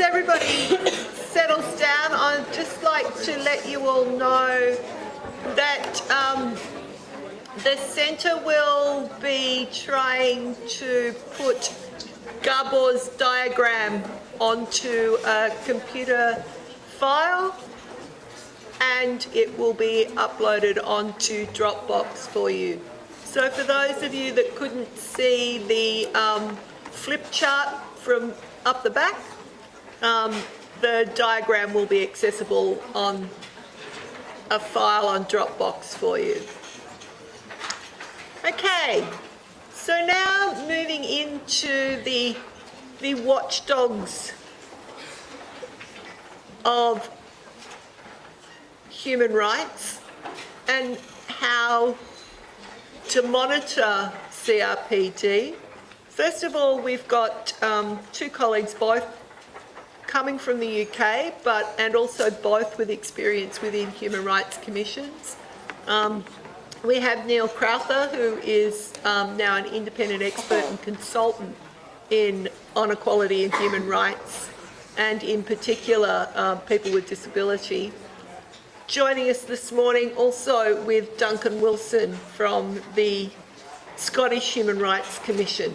everybody settles down, I'd just like to let you all know that the centre will be trying to put Gabor's diagram onto a computer file, and it will be uploaded onto Dropbox for you. So for those of you that couldn't see the flip chart from up the back, the diagram will be accessible on a file on Dropbox for you. Okay, so now moving into the watchdogs of human rights and how to monitor CRPD. First of all, we've got two colleagues, both coming from the UK, and also both with experience within human rights commissions. We have Neil Crowther, who is now an independent expert and consultant on equality and human rights, and in particular people with disability. Joining us this morning also with Duncan Wilson from the Scottish Human Rights Commission.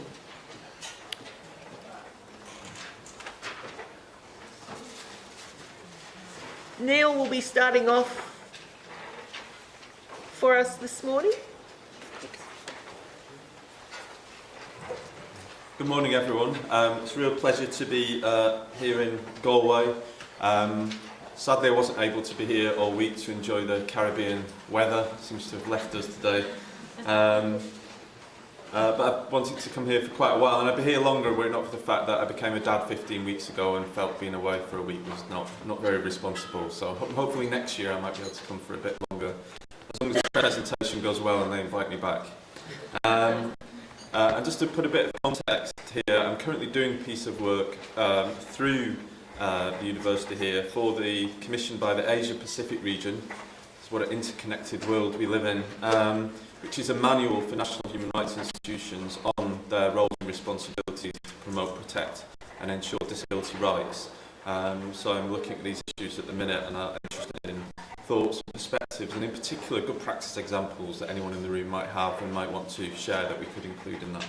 Neil will be starting off for us this morning. Good morning, everyone. It's a real pleasure to be here in Galway. Sadly, I wasn't able to be here all week to enjoy the Caribbean weather. It seems to have left us today. But I've wanted to come here for quite a while, and I'd be here longer were it not for the fact that I became a dad 15 weeks ago and felt being away for a week was not very responsible. So hopefully next year I might be able to come for a bit longer, as long as the presentation goes well and they invite me back. And just to put a bit of context here, I'm currently doing a piece of work through the university here commissioned by the Asia Pacific region. It's what an interconnected world we live in, which is a manual for national human rights institutions on their roles and responsibilities to promote, protect and ensure disability rights. So I'm looking at these issues at the minute, and I'm interested in thoughts and perspectives, and in particular good practice examples that anyone in the room might have and might want to share that we could include in that.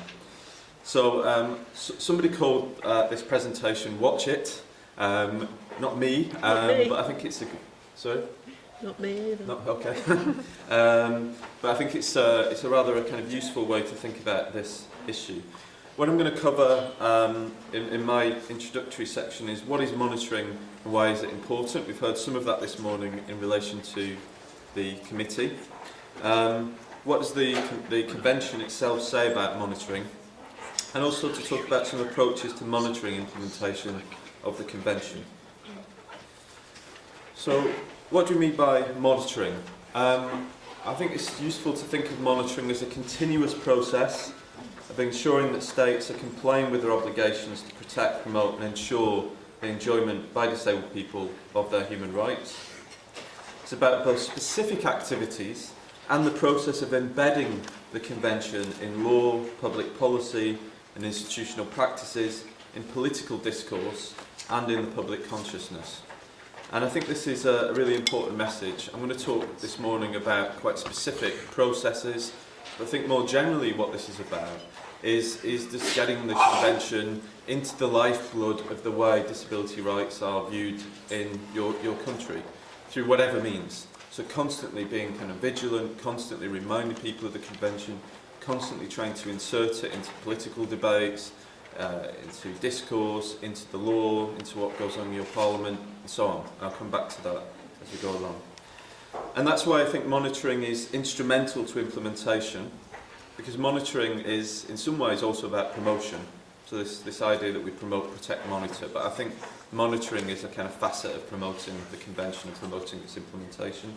So somebody called this presentation Watch It. Not me, but I think it's a good... Sorry? Not me either. Not, okay. But I think it's a rather kind of useful way to think about this issue. What I'm going to cover in my introductory section is what is monitoring and why is it important. We've heard some of that this morning in relation to the committee. What does the convention itself say about monitoring? And also to talk about some approaches to monitoring implementation of the convention. So, what do we mean by monitoring? I think it's useful to think of monitoring as a continuous process of ensuring that states are complying with their obligations to protect, promote and ensure the enjoyment by disabled people of their human rights. It's about both specific activities and the process of embedding the convention in law, public policy and institutional practices, in political discourse and in the public consciousness. And I think this is a really important message. I'm going to talk this morning about quite specific processes, but I think more generally what this is about is just getting the convention into the lifeblood of the way disability rights are viewed in your country, through whatever means. So constantly being kind of vigilant, constantly reminding people of the convention, constantly trying to insert it into political debates, into discourse, into the law, into what goes on in your parliament, and so on. I'll come back to that as we go along. And that's why I think monitoring is instrumental to implementation, because monitoring is in some ways also about promotion. So this idea that we promote, protect, monitor, but I think monitoring is a kind of facet of promoting the convention and promoting its implementation.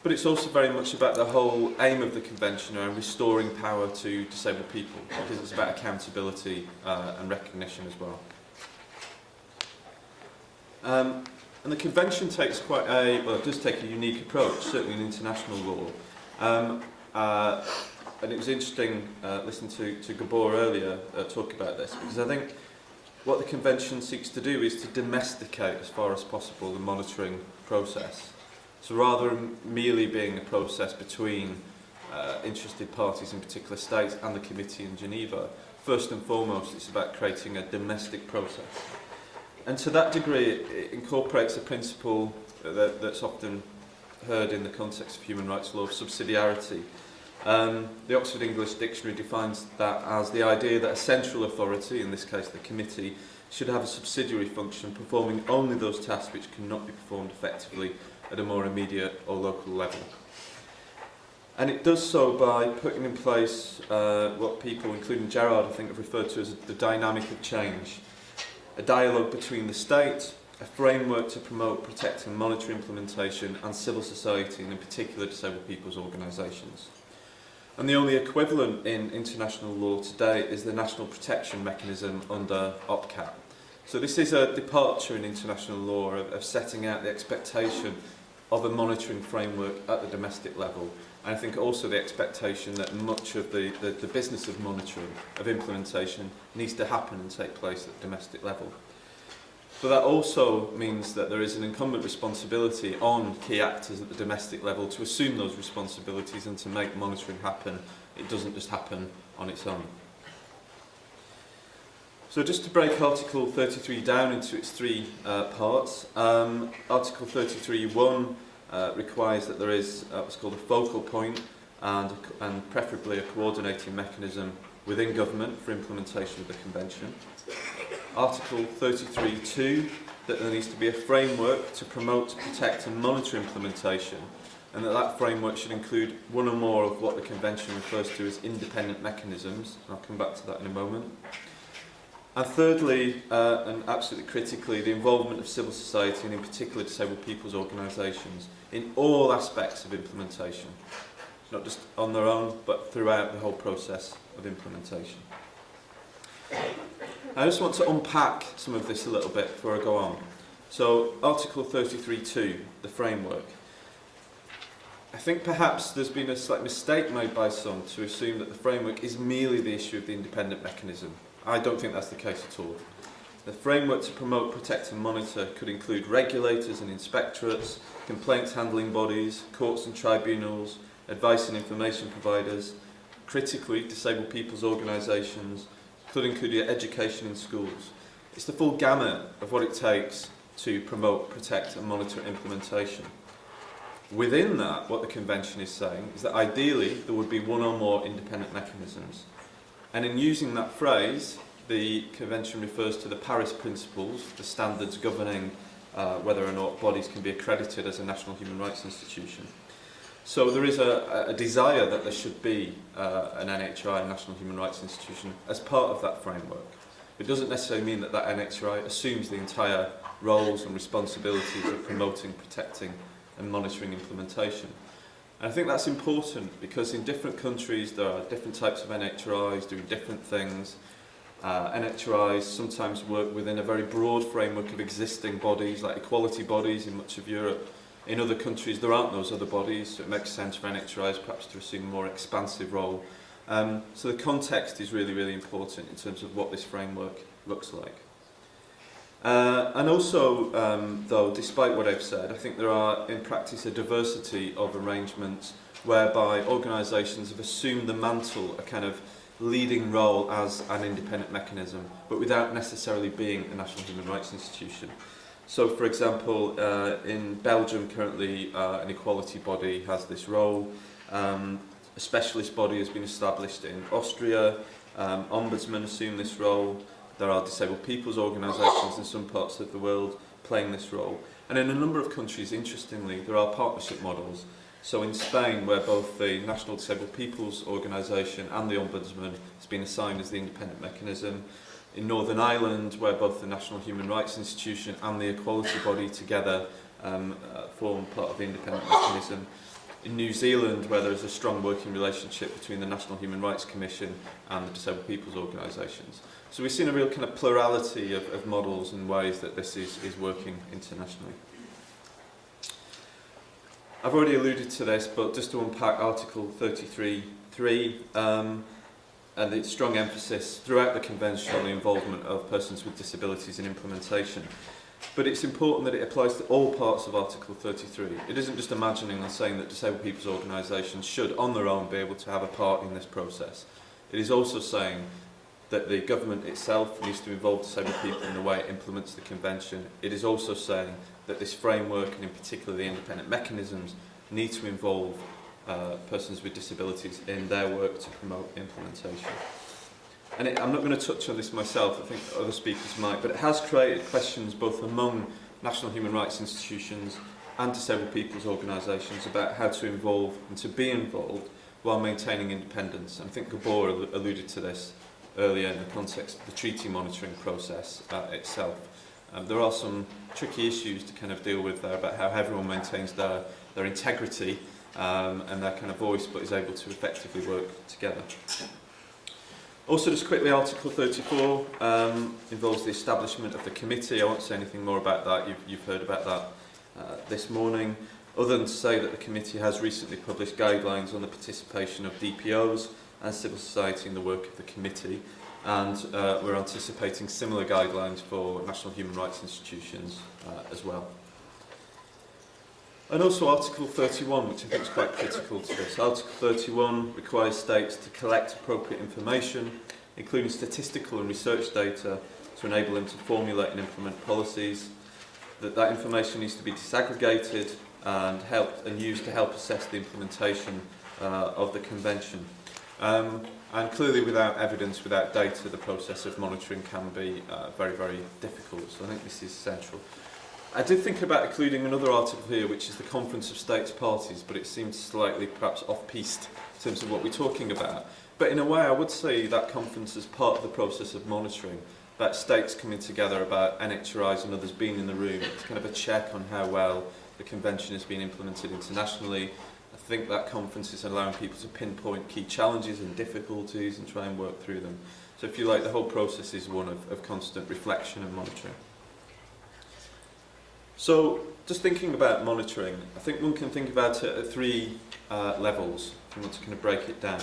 But it's also very much about the whole aim of the convention around restoring power to disabled people, because it's about accountability and recognition as well. And the convention takes it does take a unique approach, certainly in international law. And it was interesting listening to Gabor earlier talk about this, because I think what the Convention seeks to do is to domesticate as far as possible the monitoring process. So rather than merely being a process between interested parties in particular states and the committee in Geneva, first and foremost it's about creating a domestic process. And to that degree it incorporates a principle that's often heard in the context of human rights law of subsidiarity. The Oxford English Dictionary defines that as the idea that a central authority, in this case the committee, should have a subsidiary function performing only those tasks which cannot be performed effectively at a more immediate or local level. And it does so by putting in place what people, including Gerard, I think have referred to as the dynamic of change. A dialogue between the state, a framework to promote, protect and monitor implementation, and civil society, and in particular disabled people's organisations. And the only equivalent in international law today is the National Protection Mechanism under OPCAT. So this is a departure in international law of setting out the expectation of a monitoring framework at the domestic level. And I think also the expectation that much of the business of monitoring, of implementation, needs to happen and take place at the domestic level. But that also means that there is an incumbent responsibility on key actors at the domestic level to assume those responsibilities and to make monitoring happen. It doesn't just happen on its own. So just to break Article 33 down into its three parts, Article 33.1 requires that there is what's called a focal point and preferably a coordinating mechanism within government for implementation of the Convention. Article 33.2, that there needs to be a framework to promote, protect and monitor implementation, and that framework should include one or more of what the Convention refers to as independent mechanisms. I'll come back to that in a moment. And thirdly, and absolutely critically, the involvement of civil society and in particular disabled people's organisations in all aspects of implementation, not just on their own, but throughout the whole process of implementation. I just want to unpack some of this a little bit before I go on. So, Article 33.2, the framework. I think perhaps there's been a slight mistake made by some to assume that the framework is merely the issue of the independent mechanism. I don't think that's the case at all. The framework to promote, protect and monitor could include regulators and inspectorates, complaints handling bodies, courts and tribunals, advice and information providers, critically disabled people's organisations, could include education in schools. It's the full gamut of what it takes to promote, protect and monitor implementation. Within that, what the Convention is saying is that ideally there would be one or more independent mechanisms. And in using that phrase, the Convention refers to the Paris Principles, the standards governing whether or not bodies can be accredited as a national human rights institution. So there is a desire that there should be an NHRI, National Human Rights Institution, as part of that framework. It doesn't necessarily mean that that NHRI assumes the entire roles and responsibilities of promoting, protecting and monitoring implementation. And I think that's important because in different countries there are different types of NHRIs doing different things. NHRIs sometimes work within a very broad framework of existing bodies, like equality bodies in much of Europe. In other countries there aren't those other bodies, so it makes sense for NHRIs perhaps to assume a more expansive role. So the context is really, really important in terms of what this framework looks like. And also, though, despite what I've said, I think there are in practice a diversity of arrangements whereby organisations have assumed the mantle, a kind of leading role as an independent mechanism, but without necessarily being a national human rights institution. So, for example, in Belgium currently an equality body has this role. A specialist body has been established in Austria. Ombudsmen assume this role. There are disabled people's organisations in some parts of the world playing this role. And in a number of countries, interestingly, there are partnership models. So in Spain, where both the National Disabled People's Organisation and the Ombudsman has been assigned as the independent mechanism. In Northern Ireland, where both the National Human Rights Institution and the equality body together form part of the independent mechanism. In New Zealand, where there is a strong working relationship between the National Human Rights Commission and the Disabled People's Organisations. So we've seen a real kind of plurality of models and ways that this is working internationally. I've already alluded to this, but just to unpack Article 33.3, and the strong emphasis throughout the Convention on the involvement of persons with disabilities in implementation. But it's important that it applies to all parts of Article 33. It isn't just imagining and saying that disabled people's organisations should, on their own, be able to have a part in this process. It is also saying that the government itself needs to involve disabled people in the way it implements the Convention. It is also saying that this framework, and in particular the independent mechanisms, need to involve persons with disabilities in their work to promote implementation. And I'm not going to touch on this myself, I think other speakers might, but it has created questions both among national human rights institutions and disabled people's organisations about how to involve and to be involved while maintaining independence. And I think Gabor alluded to this earlier in the context of the treaty monitoring process itself. There are some tricky issues to kind of deal with there about how everyone maintains their integrity and their kind of voice, but is able to effectively work together. Also, just quickly, Article 34 involves the establishment of the committee. I won't say anything more about that. You've heard about that this morning, other than to say that the committee has recently published guidelines on the participation of DPOs and civil society in the work of the committee, and we're anticipating similar guidelines for national human rights institutions as well. And also Article 31, which I think is quite critical to this. Article 31 requires states to collect appropriate information, including statistical and research data, to enable them to formulate and implement policies. That information needs to be disaggregated and used to help assess the implementation of the Convention. And clearly, without evidence, without data, the process of monitoring can be very, very difficult. So I think this is central. I did think about including another article here, which is the Conference of States Parties, but it seems slightly perhaps off-piste in terms of what we're talking about. But in a way, I would say that conference is part of the process of monitoring, about states coming together, about NHRIs and others being in the room. It's kind of a check on how well the Convention has been implemented internationally. I think that conference is allowing people to pinpoint key challenges and difficulties and try and work through them. So if you like, the whole process is one of constant reflection and monitoring. So, just thinking about monitoring, I think one can think about it at three levels, if you want to kind of break it down.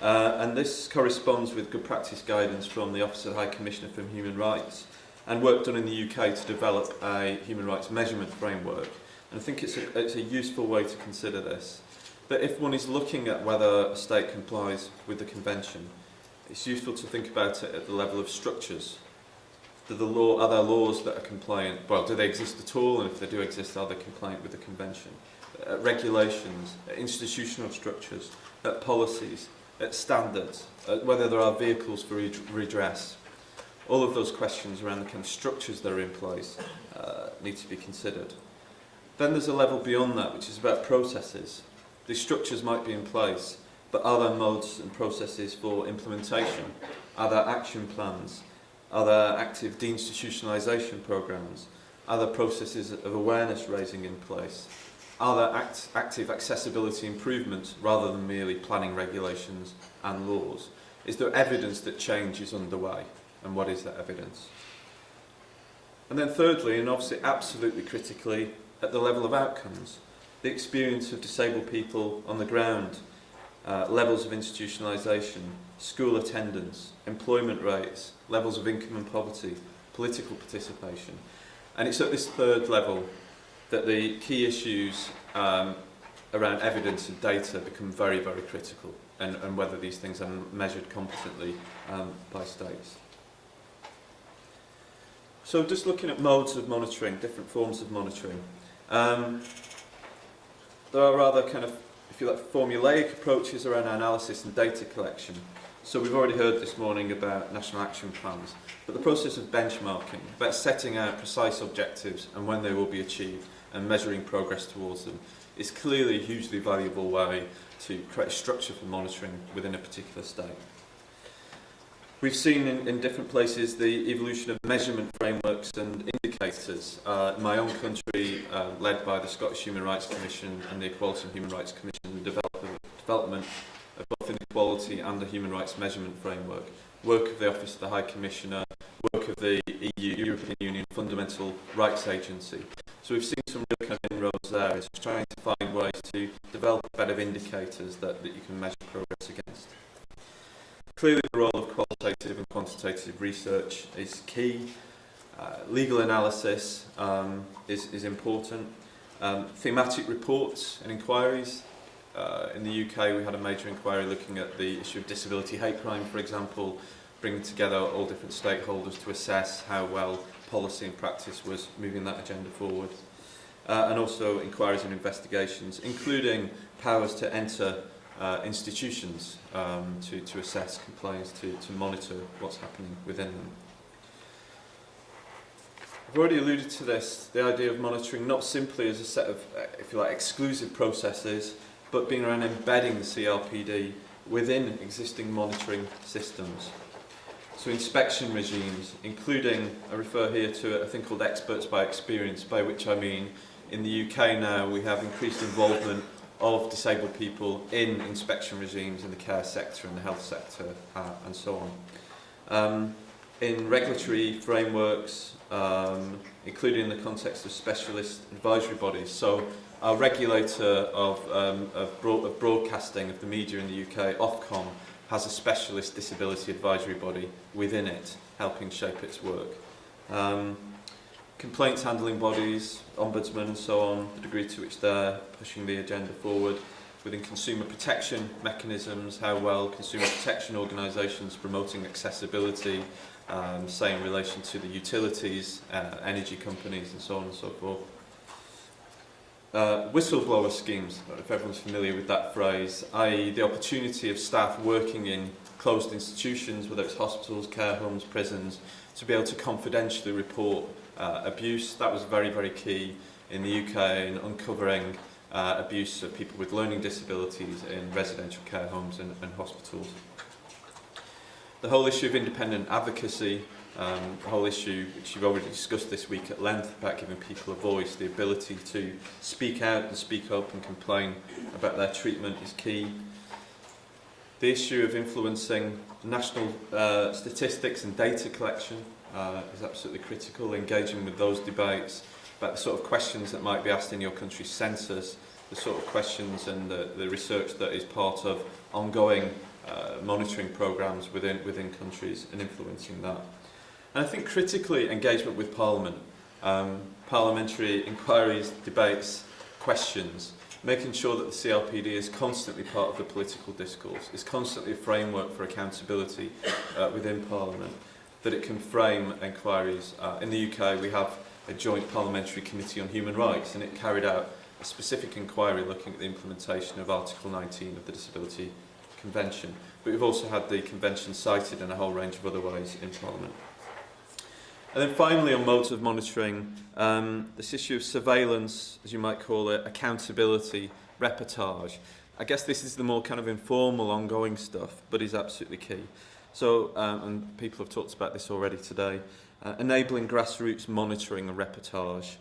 And this corresponds with good practice guidance from the Office of the High Commissioner for Human Rights, and work done in the UK to develop a human rights measurement framework. And I think it's a useful way to consider this. That if one is looking at whether a state complies with the Convention, it's useful to think about it at the level of structures. Are there laws that are compliant? Well, do they exist at all? And if they do exist, are they compliant with the Convention? Regulations, institutional structures, policies, standards, whether there are vehicles for redress. All of those questions around the kind of structures that are in place need to be considered. Then there's a level beyond that, which is about processes. These structures might be in place, but are there modes and processes for implementation? Are there action plans? Are there active deinstitutionalisation programmes? Are there processes of awareness raising in place? Are there active accessibility improvements rather than merely planning regulations and laws? Is there evidence that change is underway? And what is that evidence? And then thirdly, and obviously absolutely critically, at the level of outcomes, the experience of disabled people on the ground, levels of institutionalisation, school attendance, employment rates, levels of income and poverty, political participation. And it's at this third level that the key issues around evidence and data become very, very critical, and whether these things are measured competently by states. So just looking at modes of monitoring, different forms of monitoring. There are rather kind of, if you like, formulaic approaches around analysis and data collection. So we've already heard this morning about national action plans, but the process of benchmarking, about setting out precise objectives and when they will be achieved and measuring progress towards them, is clearly a hugely valuable way to create a structure for monitoring within a particular state. We've seen in different places the evolution of measurement frameworks and indicators. In my own country, led by the Scottish Human Rights Commission and the Equality and Human Rights Commission, the development of both inequality and the human rights measurement framework, work of the Office of the High Commissioner, work of the European Union Fundamental Rights Agency. So we've seen some real kind of inroads there. It's trying to find ways to develop a bit of indicators that you can measure progress against. Clearly the role of qualitative and quantitative research is key. Legal analysis is important. Thematic reports and inquiries. In the UK we had a major inquiry looking at the issue of disability hate crime, for example, bringing together all different stakeholders to assess how well policy and practice was moving that agenda forward. And also inquiries and investigations, including powers to enter institutions to assess compliance, to monitor what's happening within them. I've already alluded to this, the idea of monitoring not simply as a set of, if you like, exclusive processes, but being around embedding the CRPD within existing monitoring systems. So inspection regimes, including, I refer here to a thing called experts by experience, by which I mean in the UK now we have increased involvement of disabled people in inspection regimes in the care sector and the health sector and so on. In regulatory frameworks, including in the context of specialist advisory bodies. So our regulator of broadcasting of the media in the UK, Ofcom, has a specialist disability advisory body within it, helping shape its work. Complaints handling bodies, ombudsman and so on, the degree to which they're pushing the agenda forward. Within consumer protection mechanisms, how well consumer protection organisations promoting accessibility, say in relation to the utilities, energy companies and so on and so forth. Whistleblower schemes, I don't know if everyone's familiar with that phrase, i.e. the opportunity of staff working in closed institutions, whether it's hospitals, care homes, prisons, to be able to confidentially report abuse. That was very, very key in the UK in uncovering abuse of people with learning disabilities in residential care homes and hospitals. The whole issue of independent advocacy, the whole issue which you've already discussed this week at length about giving people a voice, the ability to speak out and speak up and complain about their treatment is key. The issue of influencing national statistics and data collection is absolutely critical, engaging with those debates about the sort of questions that might be asked in your country's census, the sort of questions and the research that is part of ongoing monitoring programmes within countries and influencing that. And I think critically engagement with Parliament, parliamentary inquiries, debates, questions, making sure that the CRPD is constantly part of the political discourse, is constantly a framework for accountability within Parliament, that it can frame inquiries. In the UK we have a joint parliamentary committee on human rights, and it carried out a specific inquiry looking at the implementation of Article 19 of the Disability Convention. But we've also had the convention cited in a whole range of other ways in Parliament. And then finally on modes of monitoring, this issue of surveillance, as you might call it, accountability, reportage. I guess this is the more kind of informal, ongoing stuff, but is absolutely key. So, and people have talked about this already today, enabling grassroots monitoring and reportage.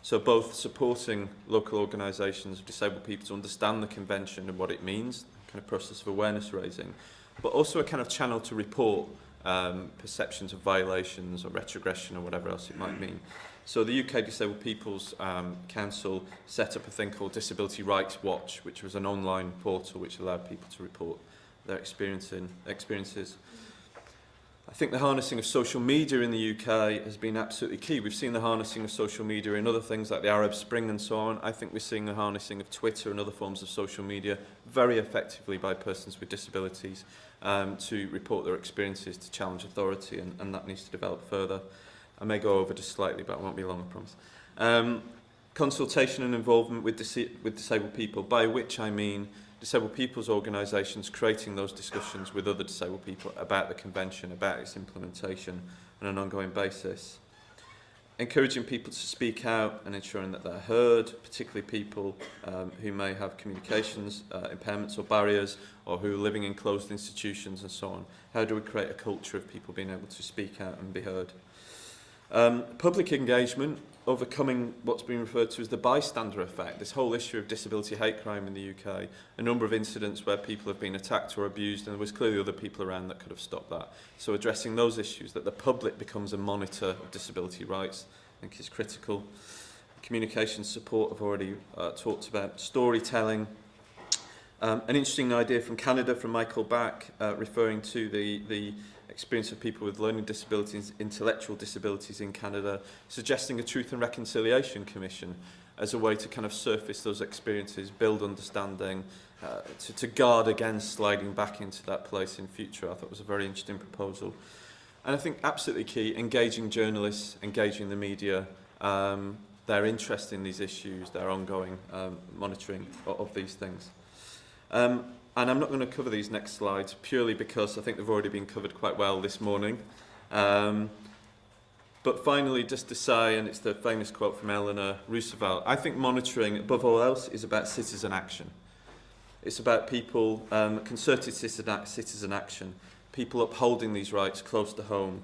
So both supporting local organisations of disabled people to understand the convention and what it means, kind of process of awareness raising, but also a kind of channel to report perceptions of violations or retrogression or whatever else it might mean. So the UK Disabled People's Council set up a thing called Disability Rights Watch, which was an online portal which allowed people to report their experiences. I think the harnessing of social media in the UK has been absolutely key. We've seen the harnessing of social media in other things like the Arab Spring and so on. I think we're seeing the harnessing of Twitter and other forms of social media very effectively by persons with disabilities to report their experiences, to challenge authority, and that needs to develop further. I may go over just slightly, but it won't be long, I promise. Consultation and involvement with disabled people, by which I mean disabled people's organisations creating those discussions with other disabled people about the convention, about its implementation on an ongoing basis. Encouraging people to speak out and ensuring that they're heard, particularly people who may have communications impairments or barriers, or who are living in closed institutions and so on. How do we create a culture of people being able to speak out and be heard? Public engagement, overcoming what's been referred to as the bystander effect, this whole issue of disability hate crime in the UK, a number of incidents where people have been attacked or abused, and there was clearly other people around that could have stopped that. So addressing those issues, that the public becomes a monitor of disability rights, I think is critical. Communication support I've already talked about. Storytelling, An interesting idea from Canada, from Michael Back, referring to the experience of people with learning disabilities, intellectual disabilities in Canada, suggesting a Truth and Reconciliation Commission as a way to kind of surface those experiences, build understanding, to guard against sliding back into that place in future. I thought it was a very interesting proposal. And I think absolutely key, engaging journalists, engaging the media, their interest in these issues, their ongoing monitoring of these things. And I'm not going to cover these next slides purely because I think they've already been covered quite well this morning. But finally, just to say, and it's the famous quote from Eleanor Roosevelt, I think monitoring, above all else, is about citizen action. It's about people, concerted citizen action, people upholding these rights close to home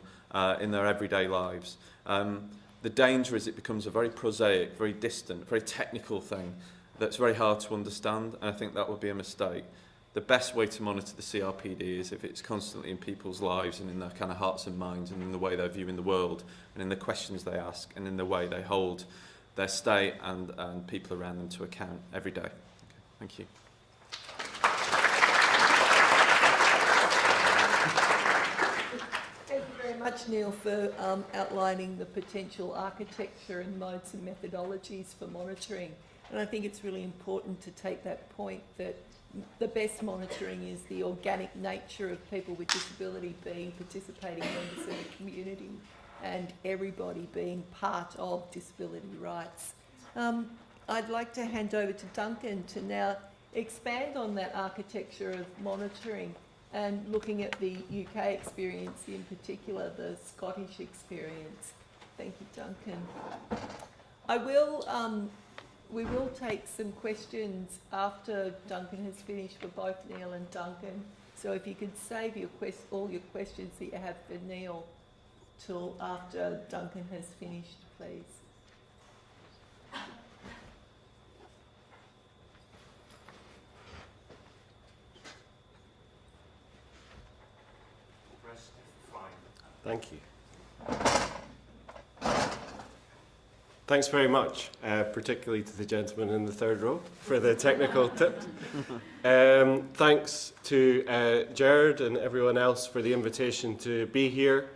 in their everyday lives. The danger is it becomes a very prosaic, very distant, very technical thing that's very hard to understand, and I think that would be a mistake. The best way to monitor the CRPD is if it's constantly in people's lives and in their kind of hearts and minds and in the way they're viewing the world and in the questions they ask and in the way they hold their state and people around them to account every day. Okay, thank you. Thank you very much, Neil, for outlining the potential architecture and modes and methodologies for monitoring. And I think it's really important to take that point that the best monitoring is the organic nature of people with disability being participating members of the community and everybody being part of disability rights. I'd like to hand over to Duncan to now expand on that architecture of monitoring and looking at the UK experience, in particular the Scottish experience. Thank you, Duncan. We will take some questions after Duncan has finished for both Neil and Duncan. So if you could save your all your questions that you have for Neil till after Duncan has finished, please. Thank you. Thanks very much, particularly to the gentleman in the third row for the technical tips. Thanks to Gerard and everyone else for the invitation to be here.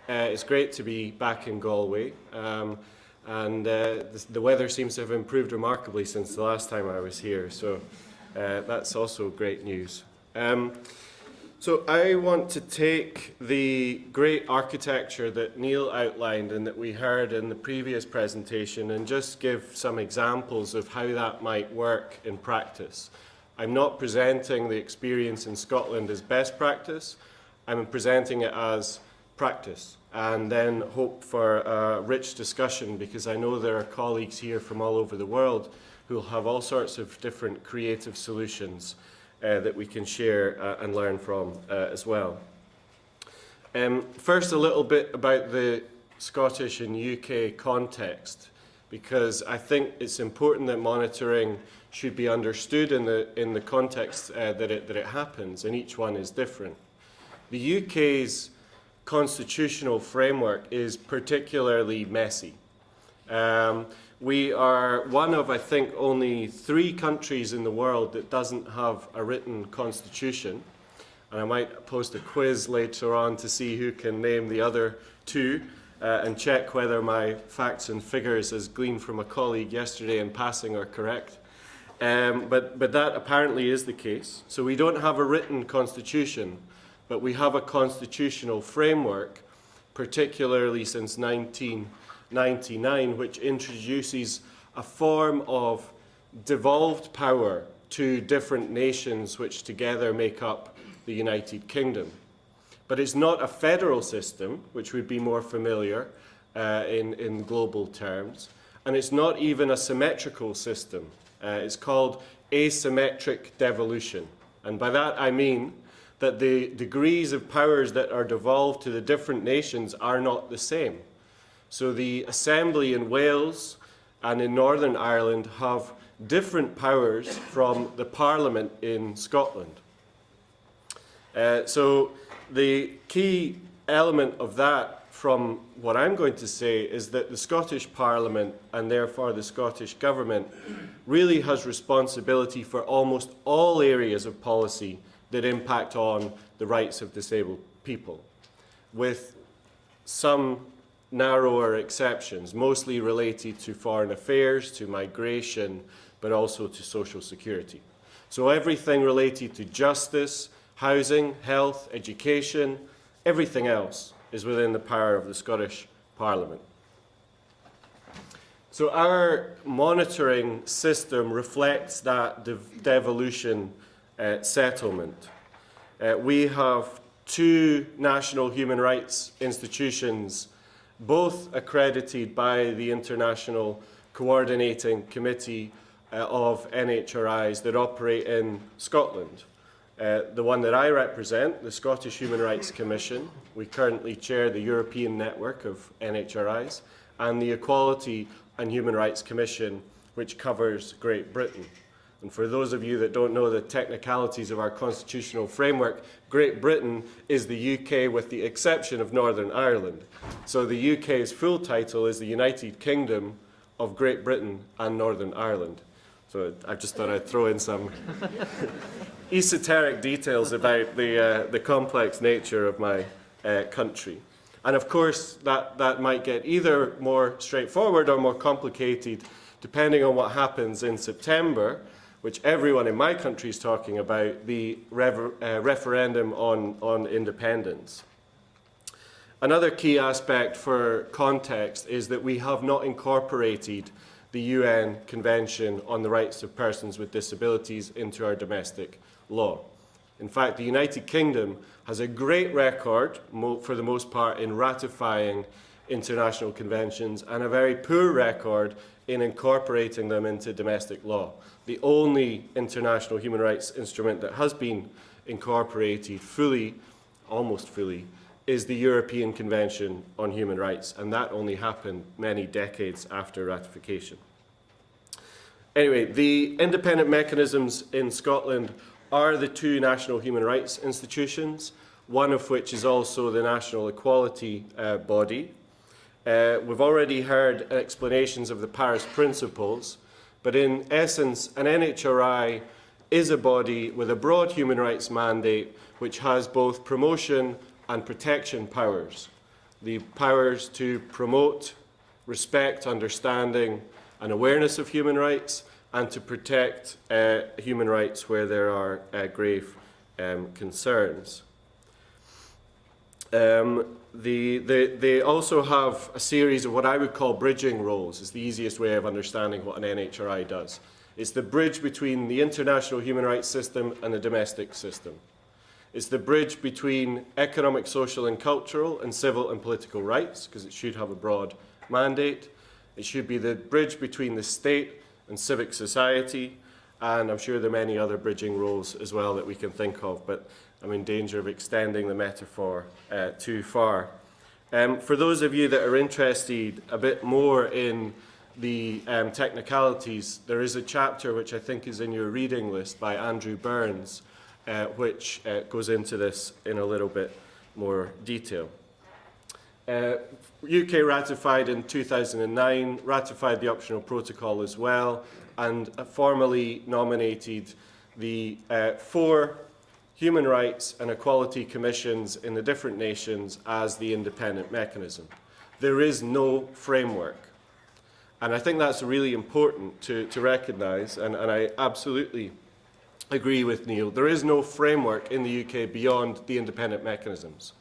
It's great to be back in Galway, and the weather seems to have improved remarkably since the last time I was here, so that's also great news. So I want to take the great architecture that Neil outlined and that we heard in the previous presentation and just give some examples of how that might work in practice. I'm not presenting the experience in Scotland as best practice, I'm presenting it as practice and then hope for a rich discussion because I know there are colleagues here from all over the world who will have all sorts of different creative solutions that we can share and learn from as well. First, a little bit about the Scottish and UK context, because I think it's important that monitoring should be understood in the context that it happens, and each one is different. The UK's constitutional framework is particularly messy. We are one of, I think, only 3 countries in the world that doesn't have a written constitution. And I might post a quiz later on to see who can name the other 2 and check whether my facts and figures as gleaned from a colleague yesterday in passing are correct. But that apparently is the case. So we don't have a written constitution, but we have a constitutional framework, particularly since 1999, which introduces a form of devolved power to different nations which together make up the United Kingdom. But it's not a federal system, which would be more familiar in global terms, and it's not even a symmetrical system. It's called asymmetric devolution. And by that I mean that the degrees of powers that are devolved to the different nations are not the same. So the Assembly in Wales and in Northern Ireland have different powers from the Parliament in Scotland. So the key element of that from what I'm going to say is that the Scottish Parliament, and therefore the Scottish Government, really has responsibility for almost all areas of policy that impact on the rights of disabled people, with some narrower exceptions, mostly related to foreign affairs, to migration, but also to social security. So everything related to justice, housing, health, education, everything else is within the power of the Scottish Parliament. So our monitoring system reflects that devolution settlement. We have two national human rights institutions, both accredited by the International Coordinating Committee of NHRIs that operate in Scotland. The one that I represent, the Scottish Human Rights Commission, we currently chair the European network of NHRIs, and the Equality and Human Rights Commission, which covers Great Britain. And for those of you that don't know the technicalities of our constitutional framework, Great Britain is the UK with the exception of Northern Ireland. So the UK's full title is the United Kingdom of Great Britain and Northern Ireland. So I just thought I'd throw in some esoteric details about the complex nature of my country. And of course, that might get either more straightforward or more complicated depending on what happens in September, which everyone in my country is talking about, the referendum on independence. Another key aspect for context is that we have not incorporated the UN Convention on the Rights of Persons with Disabilities into our domestic law. In fact, the United Kingdom has a great record, for the most part, in ratifying international conventions and a very poor record in incorporating them into domestic law. The only international human rights instrument that has been incorporated fully, almost fully, is the European Convention on Human Rights, and that only happened many decades after ratification. Anyway, the independent mechanisms in Scotland are the two national human rights institutions, one of which is also the national equality body. We've already heard explanations of the Paris Principles, but in essence, an NHRI is a body with a broad human rights mandate which has both promotion and protection powers. The powers to promote respect, understanding, and awareness of human rights, and to protect human rights where there are grave concerns. They also have a series of what I would call bridging roles. Is the easiest way of understanding what an NHRI does. It's the bridge between the international human rights system and the domestic system. It's the bridge between economic, social and cultural and civil and political rights, because it should have a broad mandate. It should be the bridge between the state and civic society, and I'm sure there are many other bridging roles as well that we can think of, but I'm in danger of extending the metaphor too far. For those of you that are interested a bit more in the technicalities, there is a chapter which I think is in your reading list by Andrew Burns, which goes into this in a little bit more detail. UK ratified in 2009, ratified the optional protocol as well, and formally nominated the 4 human rights and equality commissions in the different nations as the independent mechanism. There is no framework. And I think that's really important to recognise, and I absolutely agree with Neil. There is no framework in the UK beyond the independent mechanisms.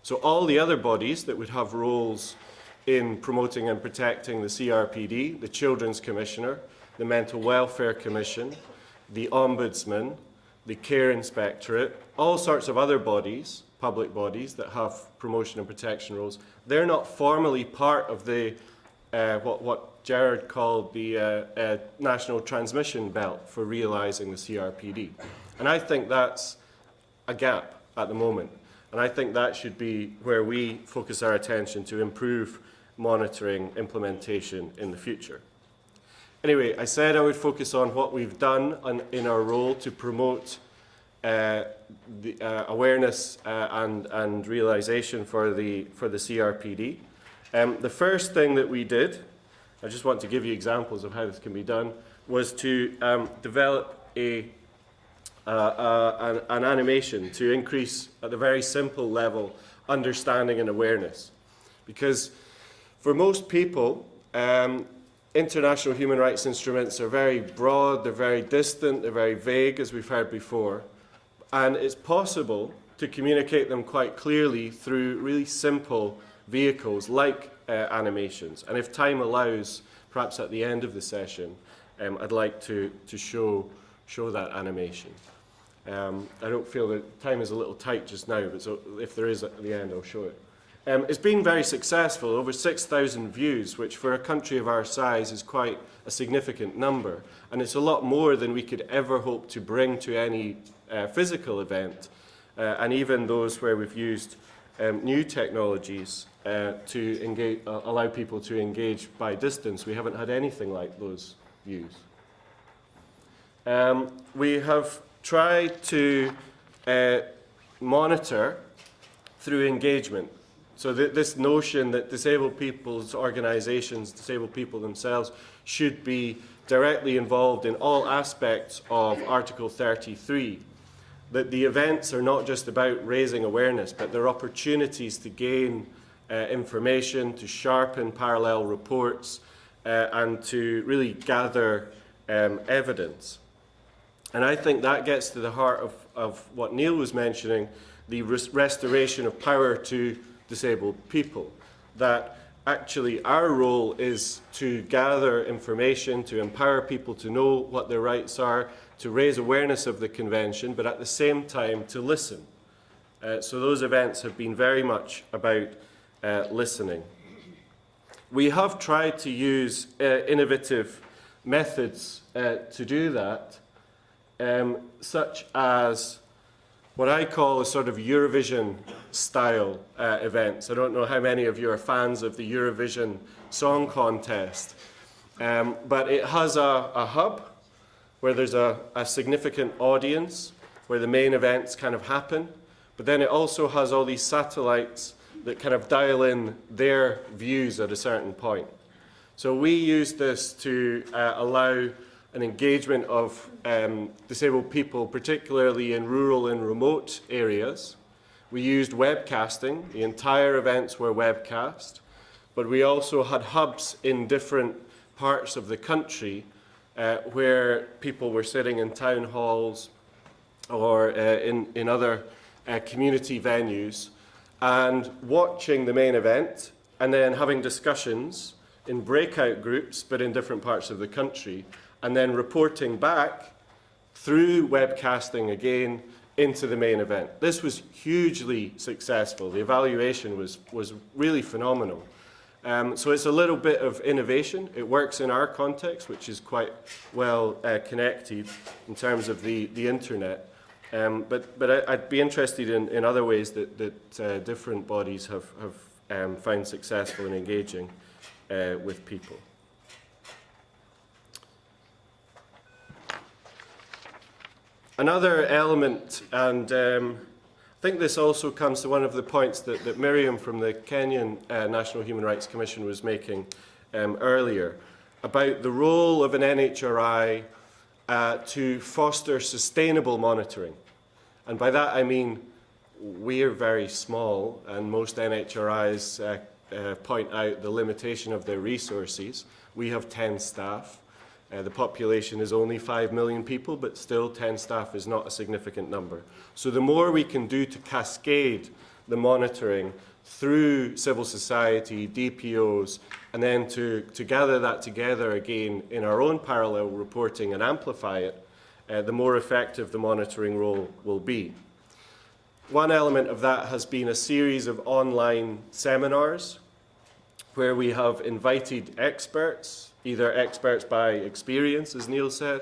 So all the other bodies that would have roles in promoting and protecting the CRPD, the Children's Commissioner, the Mental Welfare Commission, the Ombudsman, the Care Inspectorate, all sorts of other bodies, public bodies that have promotion and protection roles, they're not formally part of the what Gerard called the national transmission belt for realising the CRPD. And I think that's a gap at the moment. And I think that should be where we focus our attention to improve monitoring implementation in the future. Anyway, I said I would focus on what we've done in our role to promote awareness and realisation for the CRPD. The first thing that we did, I just want to give you examples of how this can be done, was to develop an animation to increase, at the very simple level, understanding and awareness. Because for most people, international human rights instruments are very broad, they're very distant, they're very vague, as we've heard before. And it's possible to communicate them quite clearly through really simple vehicles like animations. And if time allows, perhaps at the end of the session, I'd like to show that animation. I don't feel that time is a little tight just now, but so if there is at the end, I'll show it. It's been very successful, over 6,000 views, which for a country of our size is quite a significant number. And it's a lot more than we could ever hope to bring to any physical event, and even those where we've used new technologies to engage, allow people to engage by distance. We haven't had anything like those views. We have tried to monitor through engagement. So this notion that disabled people's organisations, disabled people themselves, should be directly involved in all aspects of Article 33. That the events are not just about raising awareness, but they're opportunities to gain information, to sharpen parallel reports, and to really gather evidence. And I think that gets to the heart of what Neil was mentioning, the restoration of power to disabled people. That actually our role is to gather information, to empower people to know what their rights are, to raise awareness of the convention, but at the same time to listen. So those events have been very much about listening. We have tried to use innovative methods to do that, such as what I call a sort of Eurovision style events. I don't know how many of you are fans of the Eurovision Song Contest, but it has a hub where there's a significant audience, where the main events kind of happen, but then it also has all these satellites that kind of dial in their views at a certain point. So we use this to allow an engagement of disabled people, particularly in rural and remote areas. We used webcasting. The entire events were webcast, but we also had hubs in different parts of the country where people were sitting in town halls or in other community venues and watching the main event and then having discussions in breakout groups, but in different parts of the country, and then reporting back through webcasting again into the main event. This was hugely successful. The evaluation was really phenomenal. So it's a little bit of innovation. It works in our context, which is quite well connected in terms of the internet. But I'd be interested in other ways that different bodies have found successful in engaging with people. Another element, and I think this also comes to one of the points that Miriam from the Kenyan National Human Rights Commission was making earlier, about the role of an NHRI to foster sustainable monitoring. And by that I mean we're very small, and most NHRIs point out the limitation of their resources. We have 10 staff. The population is only 5 million people, but still 10 staff is not a significant number. So the more we can do to cascade the monitoring through civil society, DPOs, and then to gather that together again in our own parallel reporting and amplify it, the more effective the monitoring role will be. One element of that has been a series of online seminars where we have invited experts, either experts by experience, as Neil said,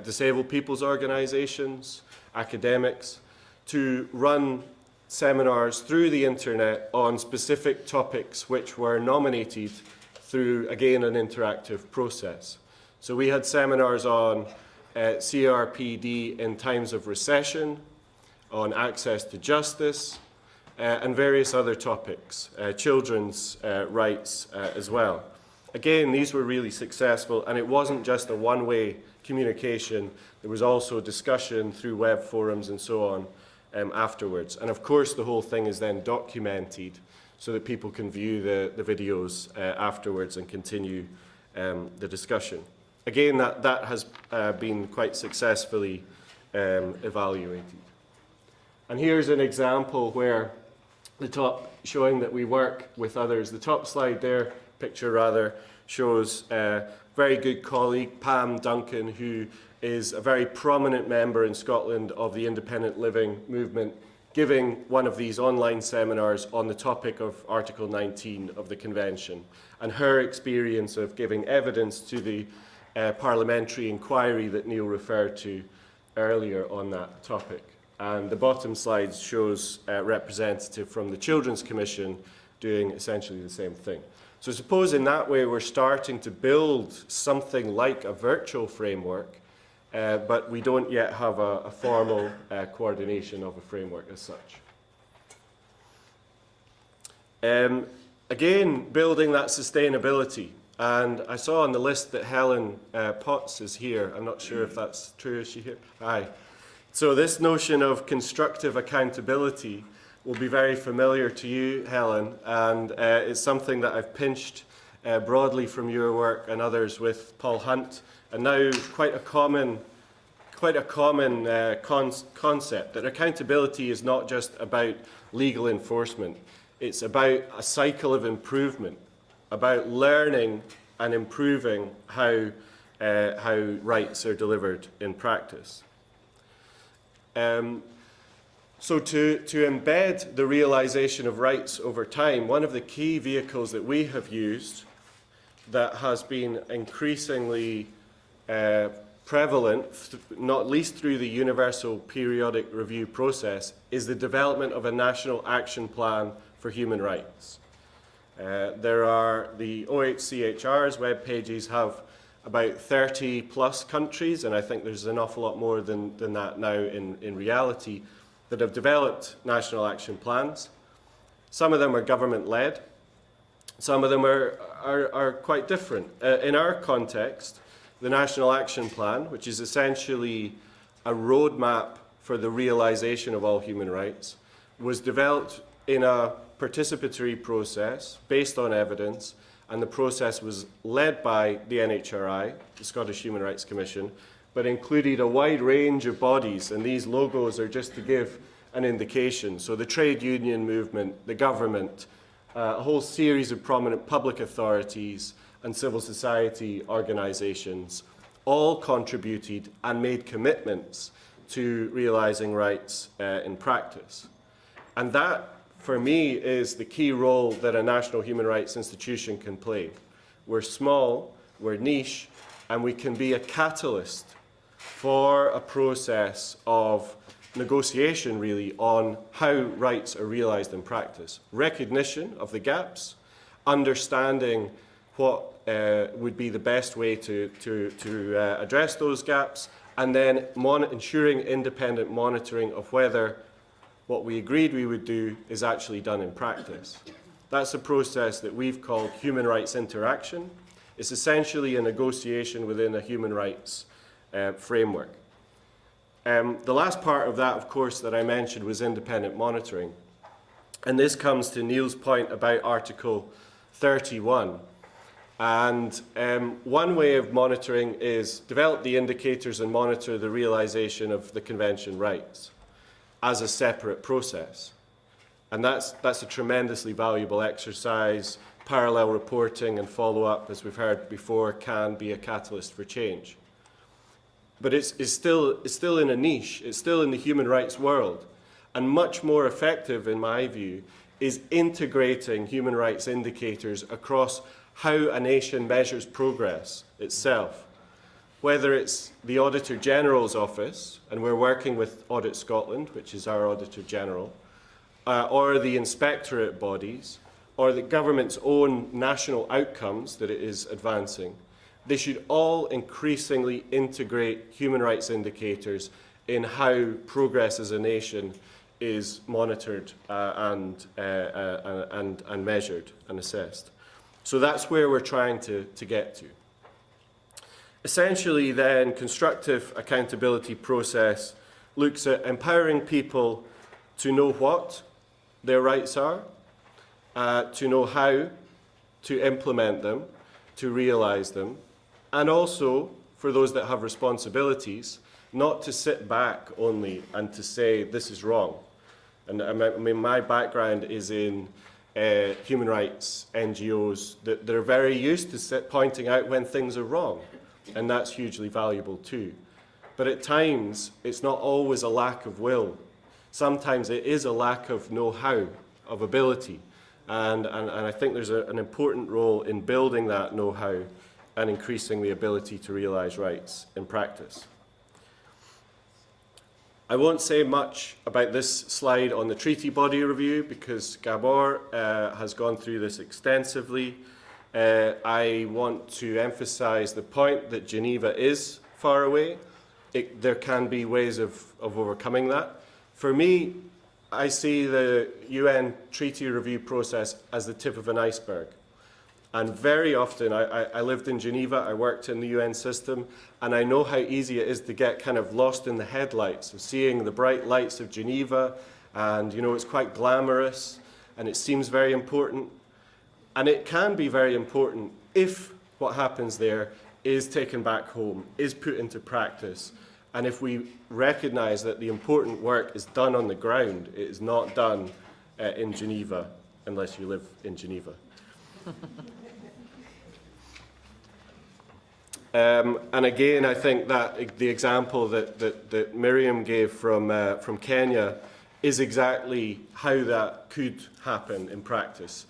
disabled people's organisations, academics, to run seminars through the internet on specific topics which were nominated through, again, an interactive process. So we had seminars on CRPD in times of recession, on access to justice, and various other topics, children's rights as well. Again, these were really successful, and it wasn't just a one-way communication. There was also discussion through web forums and so on afterwards. And of course, the whole thing is then documented so that people can view the videos afterwards and continue the discussion. Again, that has been quite successfully evaluated. And here's an example where the top, showing that we work with others. The top slide there, picture rather, shows a very good colleague, Pam Duncan, who is a very prominent member in Scotland of the independent living movement, giving one of these online seminars on the topic of Article 19 of the Convention, and her experience of giving evidence to the parliamentary inquiry that Neil referred to earlier on that topic. And the bottom slide shows a representative from the Children's Commission doing essentially the same thing. So I suppose in that way we're starting to build something like a virtual framework, but we don't yet have a formal coordination of a framework as such. Again, building that sustainability. And I saw on the list that Helen Potts is here. I'm not sure if that's true. Is she here? Aye. So this notion of constructive accountability will be very familiar to you, Helen, and it's something that I've pinched broadly from your work and others with Paul Hunt, and now quite a common concept, that accountability is not just about legal enforcement. It's about a cycle of improvement, about learning and improving how rights are delivered in practice. So to embed the realization of rights over time, one of the key vehicles that we have used that has been increasingly prevalent, not least through the Universal Periodic Review process, is the development of a national action plan for human rights. There are the OHCHR's web pages have about 30 plus countries, and I think there's an awful lot more than that now in reality, that have developed national action plans. Some of them are government-led. Some of them are quite different. In our context, the National Action Plan, which is essentially a roadmap for the realization of all human rights, was developed in a participatory process based on evidence, and the process was led by the NHRI, the Scottish Human Rights Commission, but included a wide range of bodies, and these logos are just to give an indication. So the trade union movement, the government, a whole series of prominent public authorities and civil society organisations all contributed and made commitments to realising rights in practice. And that, for me, is the key role that a national human rights institution can play. We're small, we're niche, and we can be a catalyst for a process of negotiation, really, on how rights are realised in practice. Recognition of the gaps, understanding what would be the best way to address those gaps, and then ensuring independent monitoring of whether what we agreed we would do is actually done in practice. That's a process that we've called human rights interaction. It's essentially a negotiation within a human rights framework. The last part of that, of course, that I mentioned was independent monitoring. And this comes to Neil's point about Article 31. And one way of monitoring is develop the indicators and monitor the realisation of the Convention rights as a separate process. And that's a tremendously valuable exercise. Parallel reporting and follow-up, as we've heard before, can be a catalyst for change. But it's still in a niche. It's still in the human rights world. And much more effective, in my view, is integrating human rights indicators across how a nation measures progress itself. Whether it's the Auditor General's Office, and we're working with Audit Scotland, which is our Auditor General, or the inspectorate bodies, or the government's own national outcomes that it is advancing, they should all increasingly integrate human rights indicators in how progress as a nation is monitored and measured and assessed. So that's where we're trying to get to. Essentially then, constructive accountability process looks at empowering people to know what their rights are, to know how to implement them, to realise them, and also, for those that have responsibilities, not to sit back only and to say, this is wrong. And I mean, my background is in human rights NGOs that are very used to pointing out when things are wrong, and that's hugely valuable too. But at times, it's not always a lack of will. Sometimes it is a lack of know-how, of ability, and I think there's an important role in building that know-how and increasing the ability to realise rights in practice. I won't say much about this slide on the treaty body review because Gabor has gone through this extensively. I want to emphasise the point that Geneva is far away. There can be ways of overcoming that. For me, I see the UN treaty review process as the tip of an iceberg. And very often, I lived in Geneva, I worked in the UN system, and I know how easy it is to get kind of lost in the headlights of seeing the bright lights of Geneva, and you know, it's quite glamorous, and it seems very important. And it can be very important if what happens there is taken back home, is put into practice, and if we recognise that the important work is done on the ground, it is not done in Geneva, unless you live in Geneva. And again, I think that the example that Miriam gave from Kenya is exactly how that could happen in practice.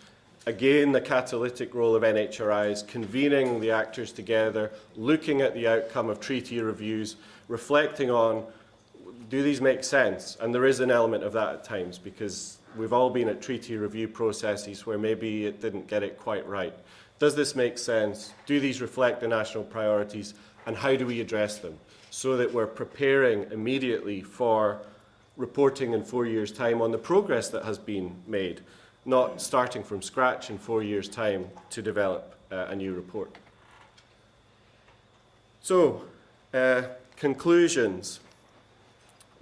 Again, the catalytic role of NHRIs, convening the actors together, looking at the outcome of treaty reviews, reflecting on, do these make sense? And there is an element of that at times, because we've all been at treaty review processes where maybe it didn't get it quite right. Does this make sense? Do these reflect the national priorities? And how do we address them? So that we're preparing immediately for reporting in 4 years' time on the progress that has been made, not starting from scratch in 4 years' time to develop a new report. So, conclusions.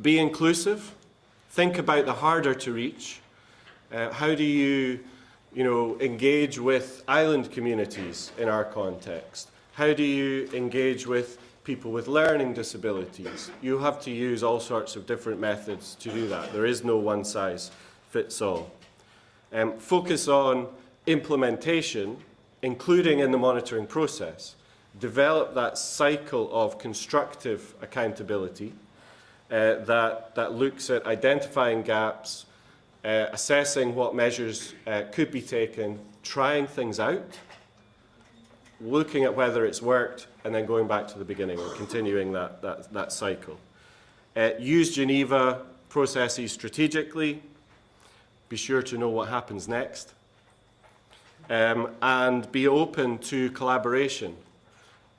Be inclusive. Think about the harder to reach. How do you engage with island communities in our context? How do you engage with people with learning disabilities? You have to use all sorts of different methods to do that. There is no one size fits all. Focus on implementation, including in the monitoring process. Develop that cycle of constructive accountability that looks at identifying gaps, assessing what measures could be taken, trying things out, looking at whether it's worked, and then going back to the beginning or continuing that cycle. Use Geneva processes strategically. Be sure to know what happens next. And be open to collaboration.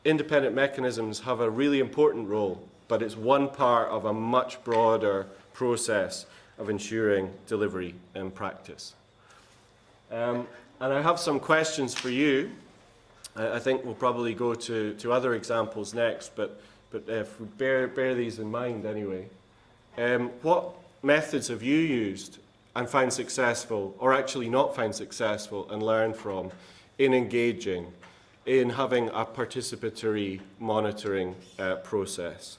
Independent mechanisms have a really important role, but it's one part of a much broader process of ensuring delivery in practice. And I have some questions for you. I think we'll probably go to other examples next, but if we bear these in mind anyway. What methods have you used and found successful, or actually not found successful and learned from, in engaging, in having a participatory monitoring process?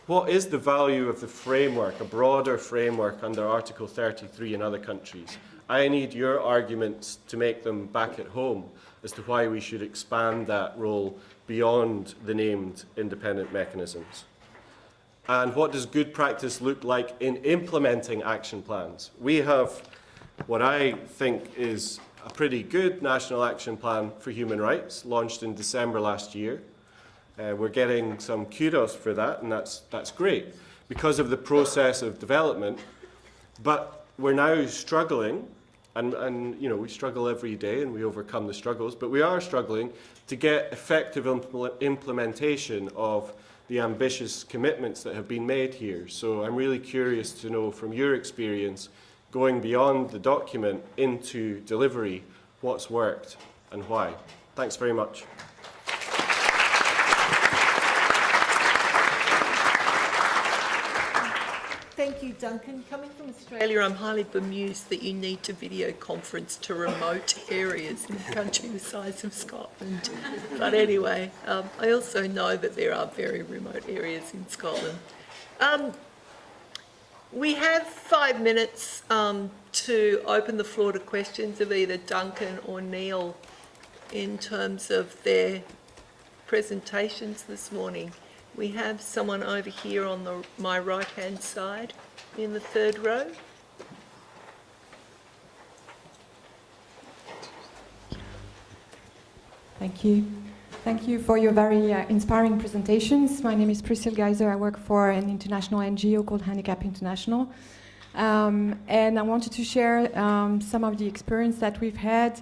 What is the value of the framework, a broader framework under Article 33 in other countries? I need your arguments to make them back at home as to why we should expand that role beyond the named independent mechanisms. And what does good practice look like in implementing action plans? We have what I think is a pretty good national action plan for human rights, launched in December last year. We're getting some kudos for that, and that's great because of the process of development. But we're now struggling And you know, we struggle every day and we overcome the struggles, but we are struggling to get effective implementation of the ambitious commitments that have been made here. So I'm really curious to know from your experience, going beyond the document into delivery, what's worked and why. Thanks very much. Thank you, Duncan. Coming from Australia, I'm highly bemused that you need to video conference to remote areas in a country the size of Scotland. But anyway, I also know that there are very remote areas in Scotland. We have 5 minutes to open the floor to questions of either Duncan or Neil in terms of their presentations this morning. We have someone over here on my right-hand side in the third row. Thank you. Thank you for your very inspiring presentations. My name is Priscilla Geiser. I work for an international NGO called Handicap International. And I wanted to share some of the experience that we've had.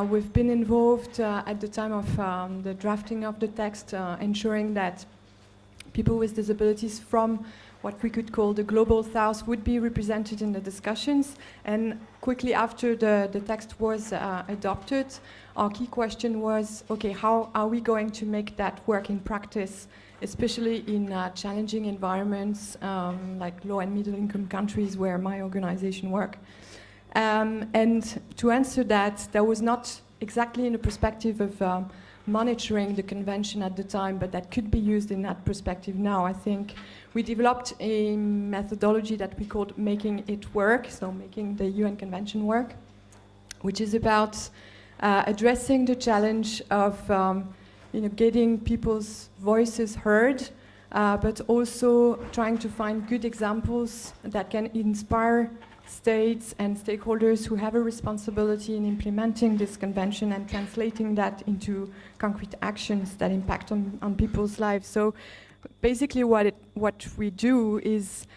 We've been involved at the time of the drafting of the text, ensuring that people with disabilities from what we could call the Global South would be represented in the discussions. And quickly after the text was adopted, our key question was, okay, how are we going to make that work in practice, especially in challenging environments like low and middle income countries where my organization work. And to answer that, there was not exactly in the perspective of monitoring the convention at the time, but that could be used in that perspective now. I think we developed a methodology that we called making it work, so making the UN Convention work, which is about addressing the challenge of getting people's voices heard, but also trying to find good examples that can inspire states and stakeholders who have a responsibility in implementing this convention and translating that into concrete actions that impact on people's lives. So basically what we do is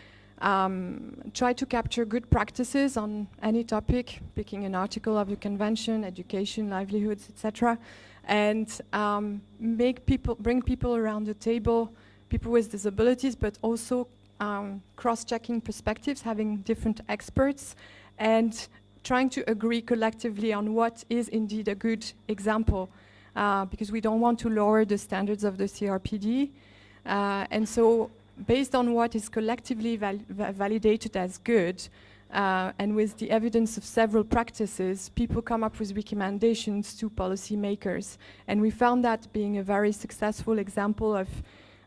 try to capture good practices on any topic, picking an article of the convention, education, livelihoods, etc., and bring people around the table, people with disabilities, but also cross-checking perspectives, having different experts, and trying to agree collectively on what is indeed a good example, because we don't want to lower the standards of the CRPD. And so based on what is collectively validated as good, and with the evidence of several practices, people come up with recommendations to policymakers. And we found that being a very successful example of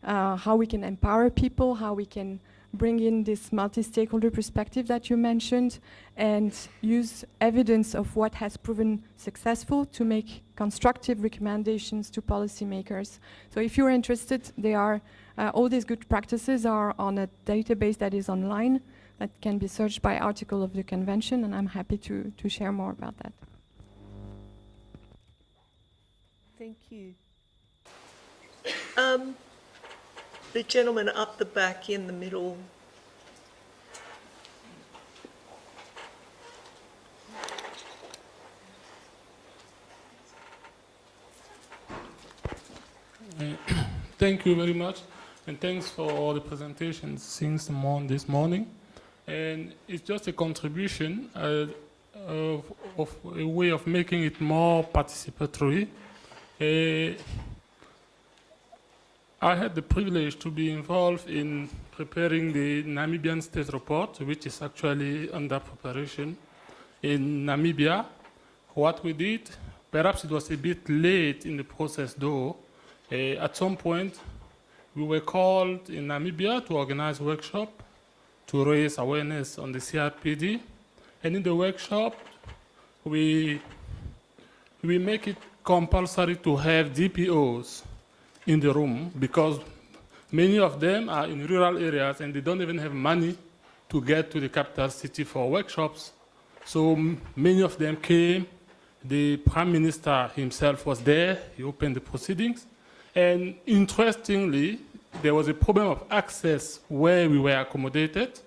how we can empower people, how we can bring in this multi-stakeholder perspective that you mentioned, and use evidence of what has proven successful to make constructive recommendations to policymakers. So if you're interested, they are all these good practices are on a database that is online that can be searched by article of the convention, and I'm happy to share more about that. Thank you. The gentleman up the back in the middle. Thank you very much, and thanks for all the presentations since this morning. And it's just a contribution of a way of making it more participatory. I had the privilege to be involved in preparing the Namibian state report, which is actually under preparation in Namibia. What we did, perhaps it was a bit late in the process though, at some point we were called in Namibia to organize a workshop to raise awareness on the CRPD. And in the workshop, we make it compulsory to have DPOs in the room, because many of them are in rural areas and they don't even have money to get to the capital city for workshops. So many of them came. The Prime Minister himself was there. He opened the proceedings. And interestingly, there was a problem of access where we were accommodated.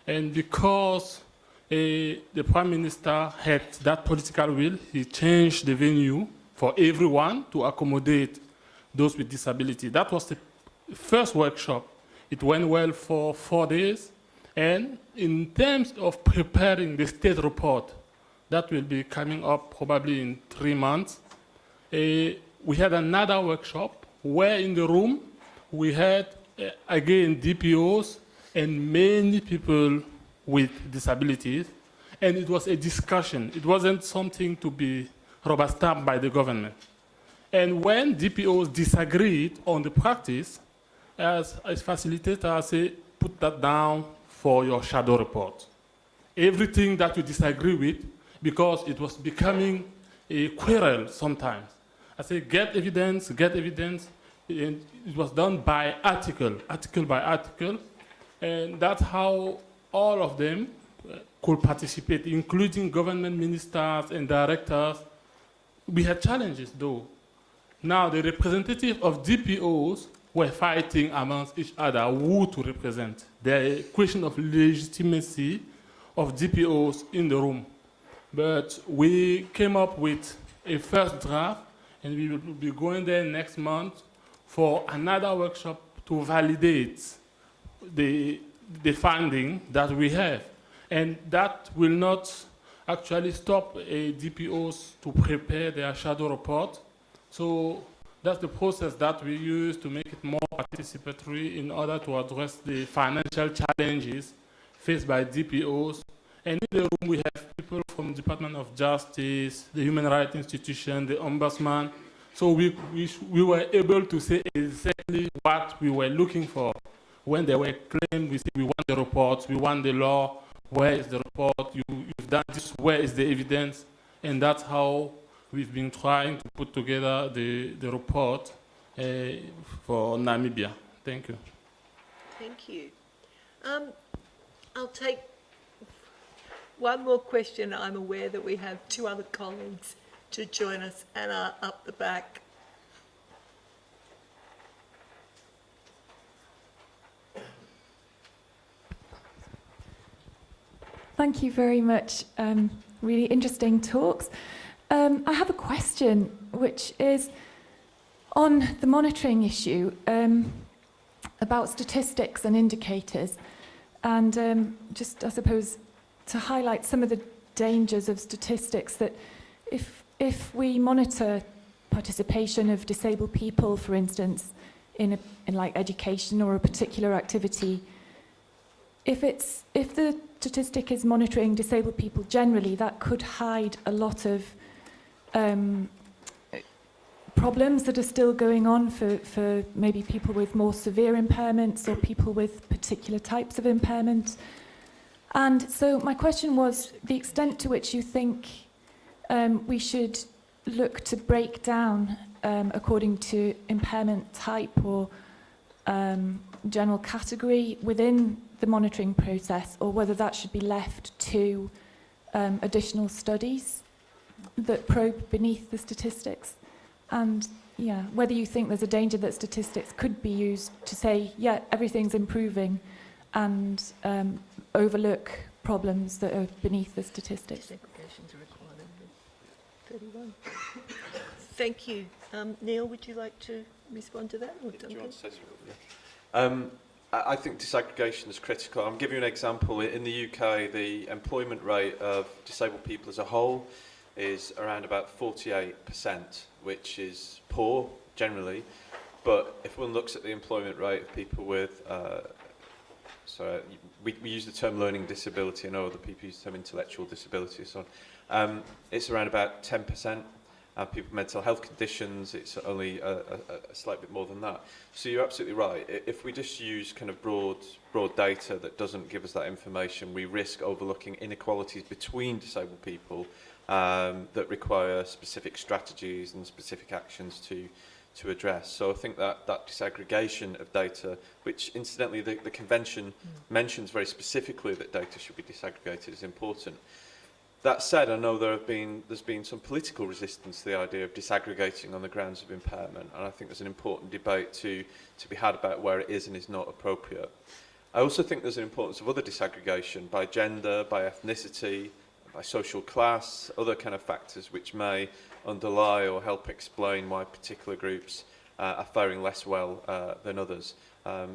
And because the Prime Minister had that political will. He changed the venue for everyone to accommodate those with disability. That was the first workshop. It went well for 4 days. And in terms of preparing the state report, that will be coming up probably in 3 months, we had another workshop where in the room we had, again, DPOs and many people with disabilities. And it was a discussion. It wasn't something to be rubber-stamped by the government. And when DPOs disagreed on the practice, as facilitator, I say, put that down for your shadow report. Everything that you disagree with, because it was becoming a quarrel sometimes. I say, get evidence, and it was done by article by article, and that's how all of them could participate, including government ministers and directors. We had challenges, though. Now, the representatives of DPOs were fighting amongst each other who to represent. The question of legitimacy of DPOs in the room. But we came up with a first draft, and we will be going there next month for another workshop to validate the finding that we have. And that will not actually stop DPOs to prepare their shadow report. So that's the process that we use to make it more participatory in order to address the financial challenges faced by DPOs. And in the room, we have people from the Department of Justice, the Human Rights Institution, the Ombudsman. So we were able to say exactly what we were looking for. When they were claimed, we said, we want the reports, we want the law, where is the report, you've done this, where is the evidence? And that's how we've been trying to put together the report for Namibia. Thank you. Thank you. I'll take one more question. I'm aware that we have 2 other colleagues to join us. Anna, up the back. Thank you very much. Really interesting talks. I have a question, which is on the monitoring issue about statistics and indicators, and just, I suppose, to highlight some of the dangers of statistics, that if we monitor participation of disabled people, for instance, in like education or a particular activity, if the statistic is monitoring disabled people generally, that could hide a lot of problems that are still going on for maybe people with more severe impairments or people with particular types of impairment. And so my question was the extent to which you think we should look to break down according to impairment type or general category within the monitoring process, or whether that should be left to additional studies that probe beneath the statistics. And yeah, whether you think there's a danger that statistics could be used to say, yeah, everything's improving, and overlook problems that are beneath the statistics. Thank you. Neil, would you like to respond to that? Or Do you want to say something? I think disaggregation is critical. I'll give you an example. In the UK, the employment rate of disabled people as a whole is around about 48%, which is poor generally. But if one looks at the employment rate of people with, we use the term learning disability, I know other people use the term intellectual disability and so on. It's around about 10%. People with mental health conditions, it's only a slight bit more than that. So you're absolutely right. If we just use kind of broad data that doesn't give us that information, we risk overlooking inequalities between disabled people that require specific strategies and specific actions to address. So I think that disaggregation of data, which incidentally the convention mentions very specifically that data should be disaggregated, is important. That said, I know there's been some political resistance to the idea of disaggregating on the grounds of impairment, and I think there's an important debate to be had about where it is and is not appropriate. I also think there's an importance of other disaggregation by gender, by ethnicity, by social class, other kind of factors which may underlie or help explain why particular groups are faring less well than others.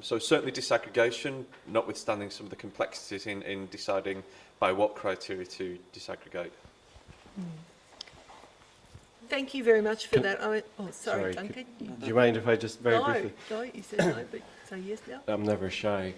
So certainly disaggregation, notwithstanding some of the complexities in deciding by what criteria to disaggregate. Thank you very much for that. Oh, sorry, Sorry, Duncan. Do you mind if I just very briefly? No, you said no, but say yes now. I'm never shy.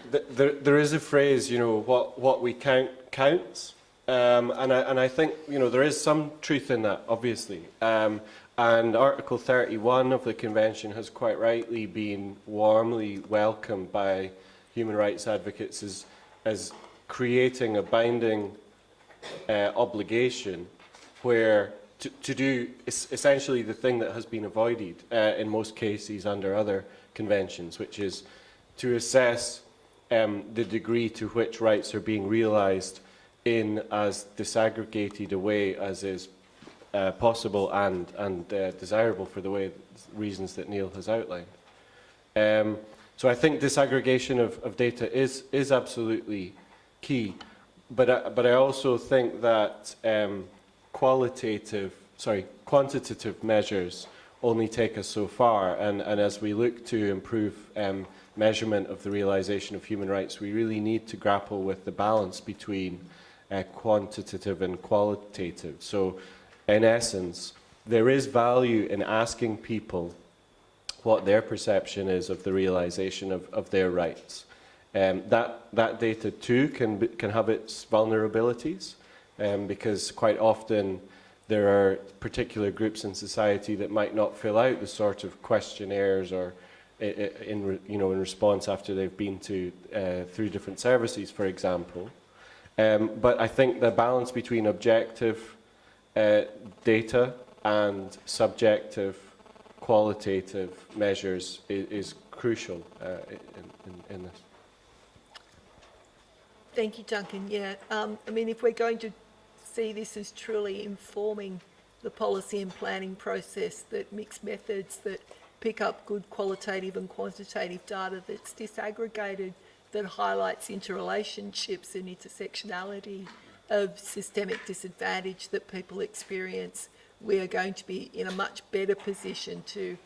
There is a phrase, you know, what we count counts, and I think, you know, there is some truth in that, obviously. And Article 31 of the Convention has quite rightly been warmly welcomed by human rights advocates as creating a binding obligation where to do essentially the thing that has been avoided in most cases under other conventions, which is to assess the degree to which rights are being realised in as disaggregated a way as is possible and desirable for the reasons that Neil has outlined. So I think disaggregation of data is absolutely key, but I also think that quantitative measures only take us so far, and as we look to improve measurement of the realisation of human rights, we really need to grapple with the balance between quantitative and qualitative. So in essence, there is value in asking people what their perception is of the realisation of their rights. That data too can have its vulnerabilities, because quite often there are particular groups in society that might not fill out the sort of questionnaires or in response after they've been through different services, for example. But I think the balance between objective data and subjective qualitative measures is crucial in this. Thank you, Duncan. Yeah, I mean, if we're going to see this as truly informing the policy and planning process, that mixed methods that pick up good qualitative and quantitative data that's disaggregated, that highlights interrelationships and intersectionality of systemic disadvantage that people experience, we are going to be in a much better position to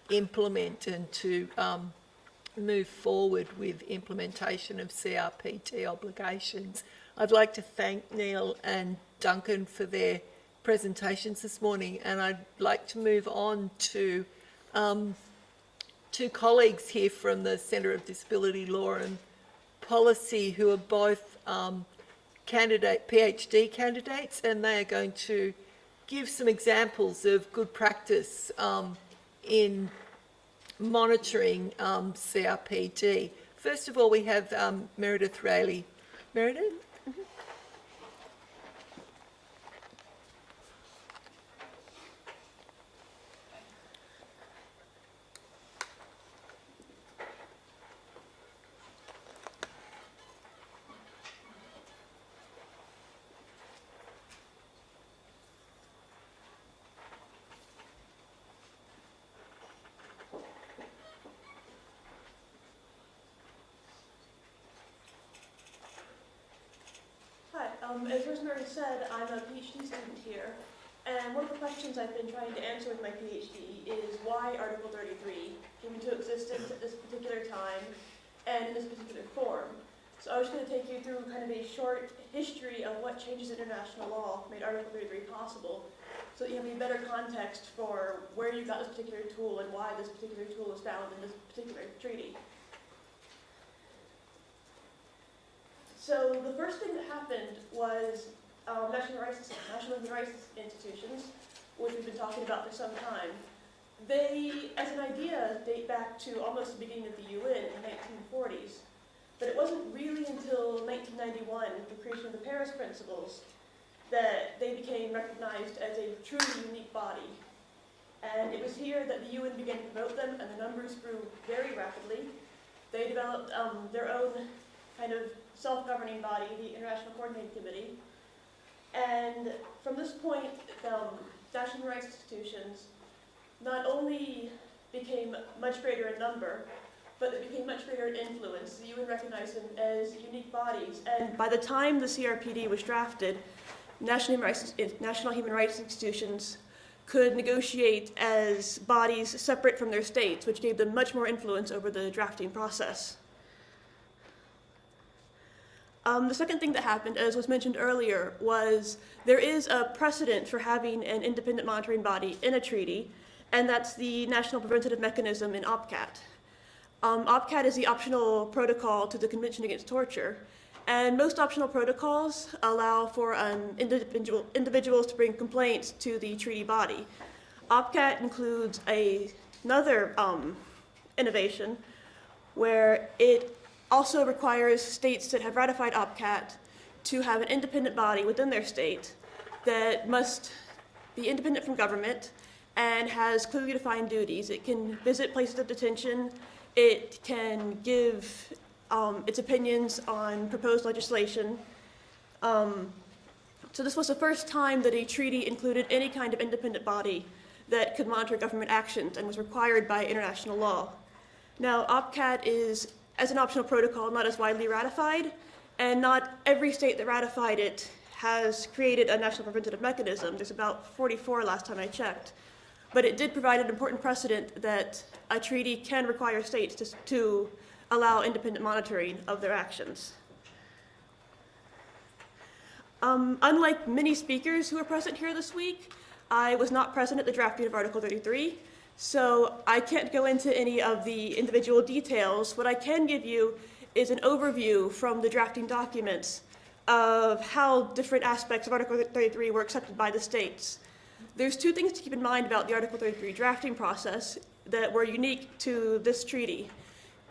implement and to move forward with implementation of CRPD obligations. I'd like to thank Neil and Duncan for their presentations this morning, and I'd like to move on to two colleagues here from the Centre of Disability Law and Policy who are both PhD candidates, and they are going to give some examples of good practice in monitoring CRPD. First of all, we have Meredith Raley. Meredith? As Rosemary said, I'm a PhD student here, and one of the questions I've been trying to answer with my PhD is why Article 33 came into existence at this particular time and in this particular form. So I was going to take you through kind of a short history of what changes in international law made Article 33 possible, so that you have a better context for where you got this particular tool and why this particular tool is found in this particular treaty. So the first thing that happened was national human rights institutions, which we've been talking about for some time. They, as an idea, date back to almost the beginning of the UN in the 1940s. But it wasn't really until 1991, with the creation of the Paris Principles, that they became recognized as a truly unique body. And it was here that the UN began to promote them, and the numbers grew very rapidly. They developed their own kind of self-governing body, the International Coordinating Committee. And from this point, national rights institutions not only became much greater in number, but they became much greater in influence. The UN recognized them as unique bodies, and by the time the CRPD was drafted, national human rights institutions could negotiate as bodies separate from their states, which gave them much more influence over the drafting process. The second thing that happened, as was mentioned earlier, was there is a precedent for having an independent monitoring body in a treaty, and that's the National Preventative Mechanism in OPCAT. OPCAT is the optional protocol to the Convention Against Torture, and most optional protocols allow for individuals to bring complaints to the treaty body. OPCAT includes another innovation where it also requires states that have ratified OPCAT to have an independent body within their state that must be independent from government and has clearly defined duties. It can visit places of detention. It can give its opinions on proposed legislation. So this was the first time that a treaty included any kind of independent body that could monitor government actions and was required by international law. Now, OPCAT is, as an optional protocol, not as widely ratified, and not every state that ratified it has created a national preventative mechanism. There's about 44 last time I checked. But it did provide an important precedent that a treaty can require states to allow independent monitoring of their actions. Unlike many speakers who are present here this week, I was not present at the drafting of Article 33, so I can't go into any of the individual details. What I can give you is an overview from the drafting documents of how different aspects of Article 33 were accepted by the states. There's two things to keep in mind about the Article 33 drafting process that were unique to this treaty.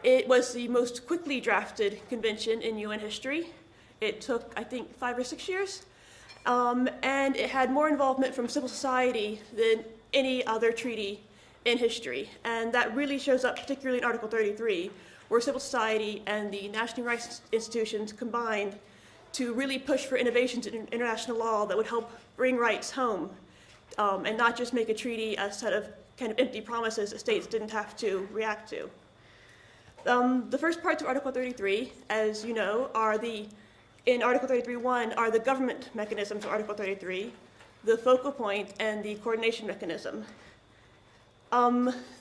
It was the most quickly drafted convention in UN history. It took, I think, 5 or 6 years. And it had more involvement from civil society than any other treaty in history. And that really shows up particularly in Article 33, where civil society and the national human rights institutions combined to really push for innovations in international law that would help bring rights home, and not just make a treaty a set of kind of empty promises that states didn't have to react to. The first parts of Article 33, as you know, in Article 33.1 are the government mechanisms of Article 33, the focal point, and the coordination mechanism.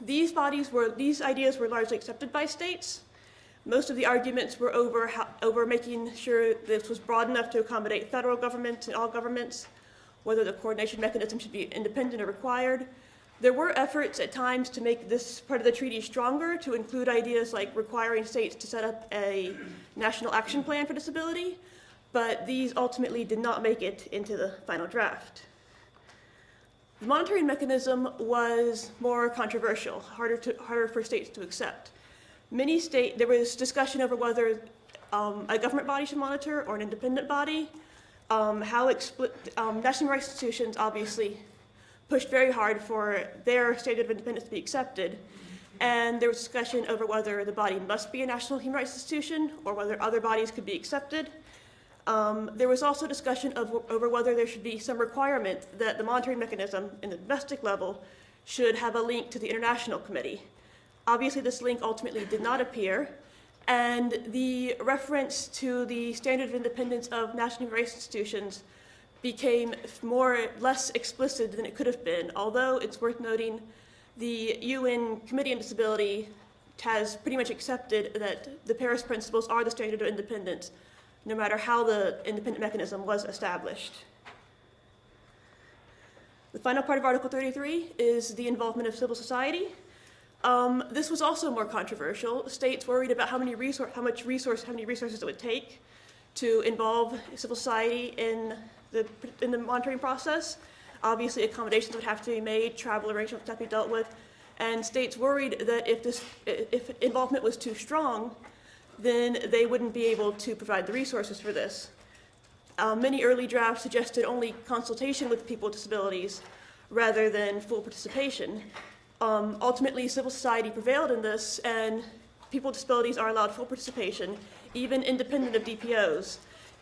These ideas were largely accepted by states. Most of the arguments were over making sure this was broad enough to accommodate federal government and all governments, whether the coordination mechanism should be independent or required. There were efforts at times to make this part of the treaty stronger, to include ideas like requiring states to set up a national action plan for disability, but these ultimately did not make it into the final draft. The monitoring mechanism was more controversial, harder for states to accept. There was discussion over whether a government body should monitor or an independent body. National rights institutions obviously pushed very hard for their standard of independence to be accepted, and there was discussion over whether the body must be a national human rights institution or whether other bodies could be accepted. There was also discussion over whether there should be some requirement that the monitoring mechanism in the domestic level should have a link to the International Committee. Obviously, this link ultimately did not appear, and the reference to the standard of independence of national human rights institutions became less explicit than it could have been, although it's worth noting the UN Committee on Disability has pretty much accepted that the Paris principles are the standard of independence, no matter how the independent mechanism was established. The final part of Article 33 is the involvement of civil society. This was also more controversial. States worried about how many resources it would take to involve civil society in the monitoring process. Obviously, accommodations would have to be made, travel arrangements would have to be dealt with, and states worried that if involvement was too strong, then they wouldn't be able to provide the resources for this. Many early drafts suggested only consultation with people with disabilities rather than full participation. Ultimately, civil society prevailed in this, and people with disabilities are allowed full participation, even independent of DPOs,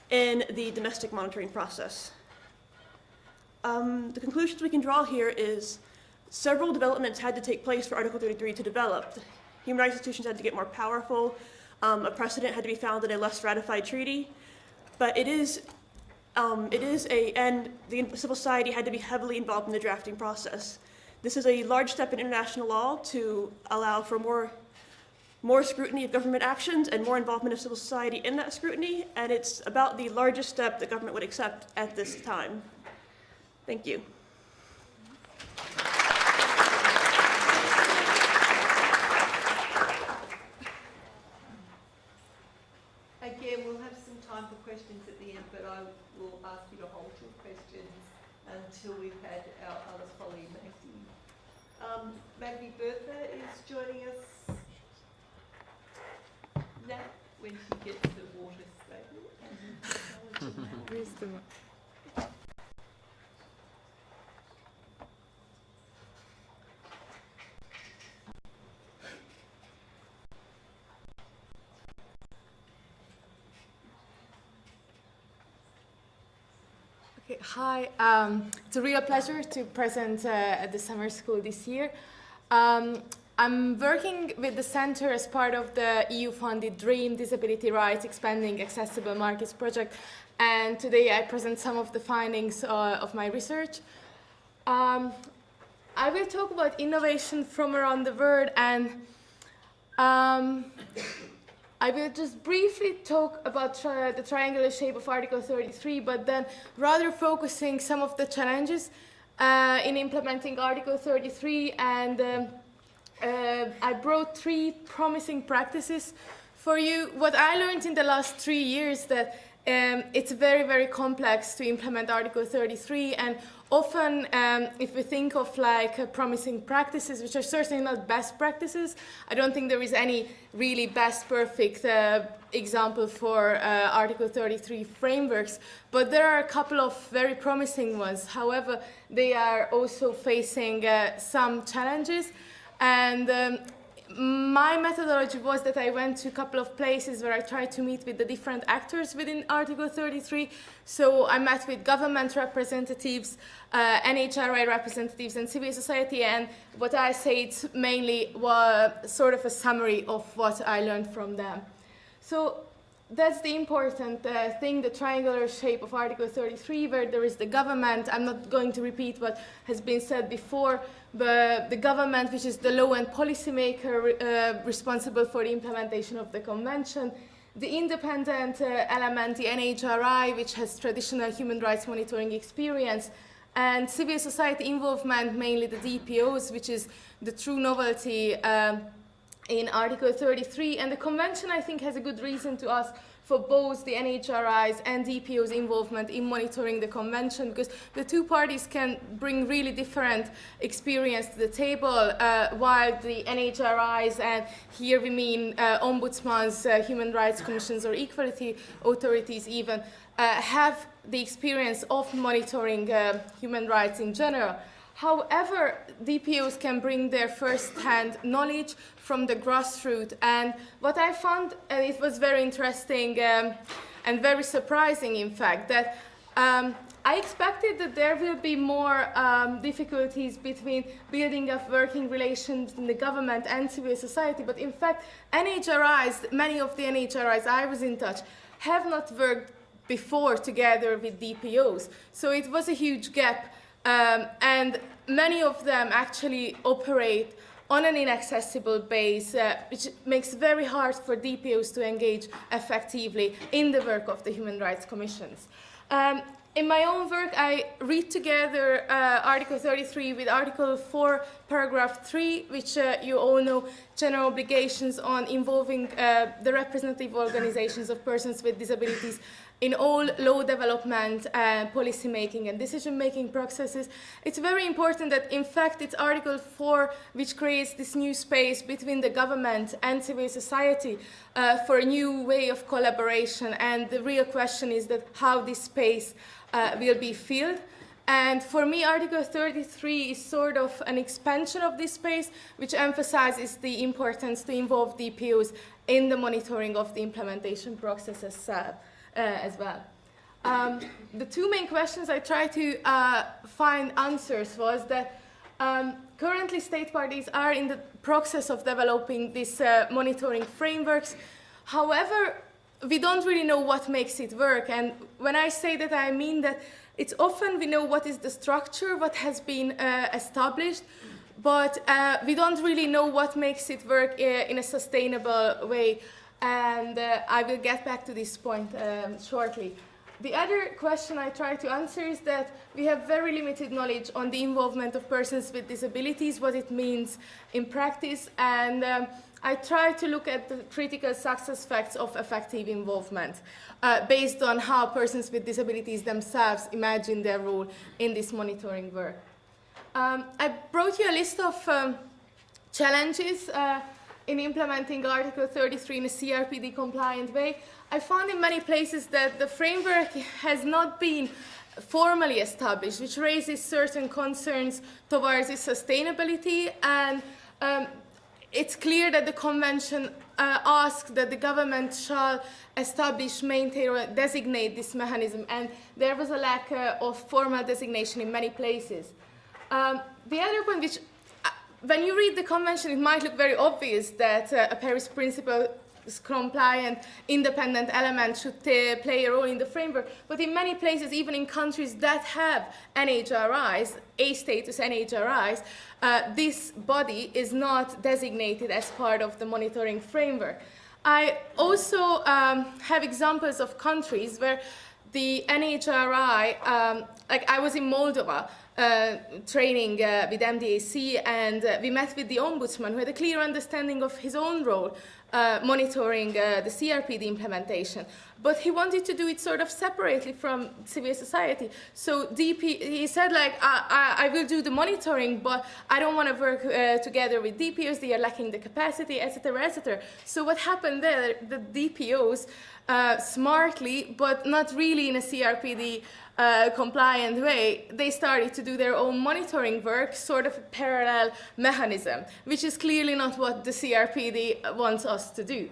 in the domestic monitoring process. The conclusions we can draw here is several developments had to take place for Article 33 to develop. human rights institutions had to get more powerful. A precedent had to be found in a less ratified treaty. But and the civil society had to be heavily involved in the drafting process. This is a large step in international law to allow for more scrutiny of government actions and more involvement of civil society in that scrutiny, and it's about the largest step the government would accept at this time. Thank you. Again, we'll have some time for questions at the end, but I will ask you to hold your questions until we've had our other colleague, Magdi. Magdi Birtha is joining us now when she gets the water statement. Where's the Okay, hi, it's a real pleasure to present at the summer school this year. I'm working with the Centre as part of the EU-funded DREAM Disability Rights Expanding Accessible Markets project, and today I present some of the findings of my research. I will talk about innovation from around the world, and I will just briefly talk about the triangular shape of Article 33, but then rather focusing some of the challenges in implementing Article 33, and I brought 3 promising practices for you. What I learned in the last 3 years that it's very, very complex to implement Article 33, and often if we think of like promising practices, which are certainly not best practices, I don't think there is any really best perfect example for Article 33 frameworks, but there are a couple of very promising ones. However, they are also facing some challenges, and my methodology was that I went to a couple of places where I tried to meet with the different actors within Article 33. So I met with government representatives, NHRI representatives, and civil society, and what I said mainly was sort of a summary of what I learned from them. So that's the important thing, the triangular shape of Article 33, where there is the government. I'm not going to repeat what has been said before, but the government, which is the law and policy maker responsible for the implementation of the convention, the independent element, the NHRI, which has traditional human rights monitoring experience, and civil society involvement, mainly the DPOs, which is the true novelty in Article 33, and the Convention, I think, has a good reason to ask for both the NHRI's and DPO's involvement in monitoring the Convention, because the two parties can bring really different experience to the table, while the NHRI's, and here we mean ombudsmans, human rights commissions, or equality authorities even, have the experience of monitoring human rights in general. However, DPOs can bring their first-hand knowledge from the grassroots, and what I found, and it was very interesting and very surprising, in fact, that I expected that there will be more difficulties between building up working relations in the government and civil society, but in fact, NHRIs, many of the NHRIs I was in touch, have not worked before together with DPOs, so it was a huge gap. And many of them actually operate on an inaccessible base, which makes it very hard for DPOs to engage effectively in the work of the Human Rights Commissions. In my own work, I read together Article 33 with Article 4, Paragraph 3, which you all know, general obligations on involving the representative organizations of persons with disabilities in all law development, policy making, and decision making processes. It's very important that, in fact, it's Article 4 which creates this new space between the government and civil society for a new way of collaboration. And the real question is that how this space will be filled. And for me, Article 33 is sort of an expansion of this space, which emphasizes the importance to involve DPOs in the monitoring of the implementation processes as well. The two main questions I tried to find answers was that Currently, state parties are in the process of developing these monitoring frameworks. However, we don't really know what makes it work. And when I say that, I mean that it's often we know what is the structure, what has been established, but we don't really know what makes it work in a sustainable way. And I will get back to this point shortly. The other question I try to answer is that we have very limited knowledge on the involvement of persons with disabilities, what it means in practice, and I try to look at the critical success facts of effective involvement based on how persons with disabilities themselves imagine their role in this monitoring work. I brought you a list of challenges in implementing Article 33 in a CRPD compliant way. I found in many places that the framework has not been formally established, which raises certain concerns towards its sustainability, and it's clear that the Convention asks that the government shall establish, maintain, or designate this mechanism, and there was a lack of formal designation in many places. The other point, which when you read the Convention, it might look very obvious that a Paris Principles compliant, independent element should play a role in the framework, but in many places, even in countries that have NHRIs, A-status NHRIs, this body is not designated as part of the monitoring framework. I also have examples of countries where the NHRI, like I was in Moldova, training with MDAC, and we met with the Ombudsman, who had a clear understanding of his own role monitoring the CRPD implementation. But he wanted to do it sort of separately from civil society. So he said, like, I will do the monitoring, but I don't want to work together with DPOs. They are lacking the capacity, etc., etc. So what happened there, the DPOs smartly, but not really in a CRPD compliant way, they started to do their own monitoring work, sort of a parallel mechanism, which is clearly not what the CRPD wants us to do.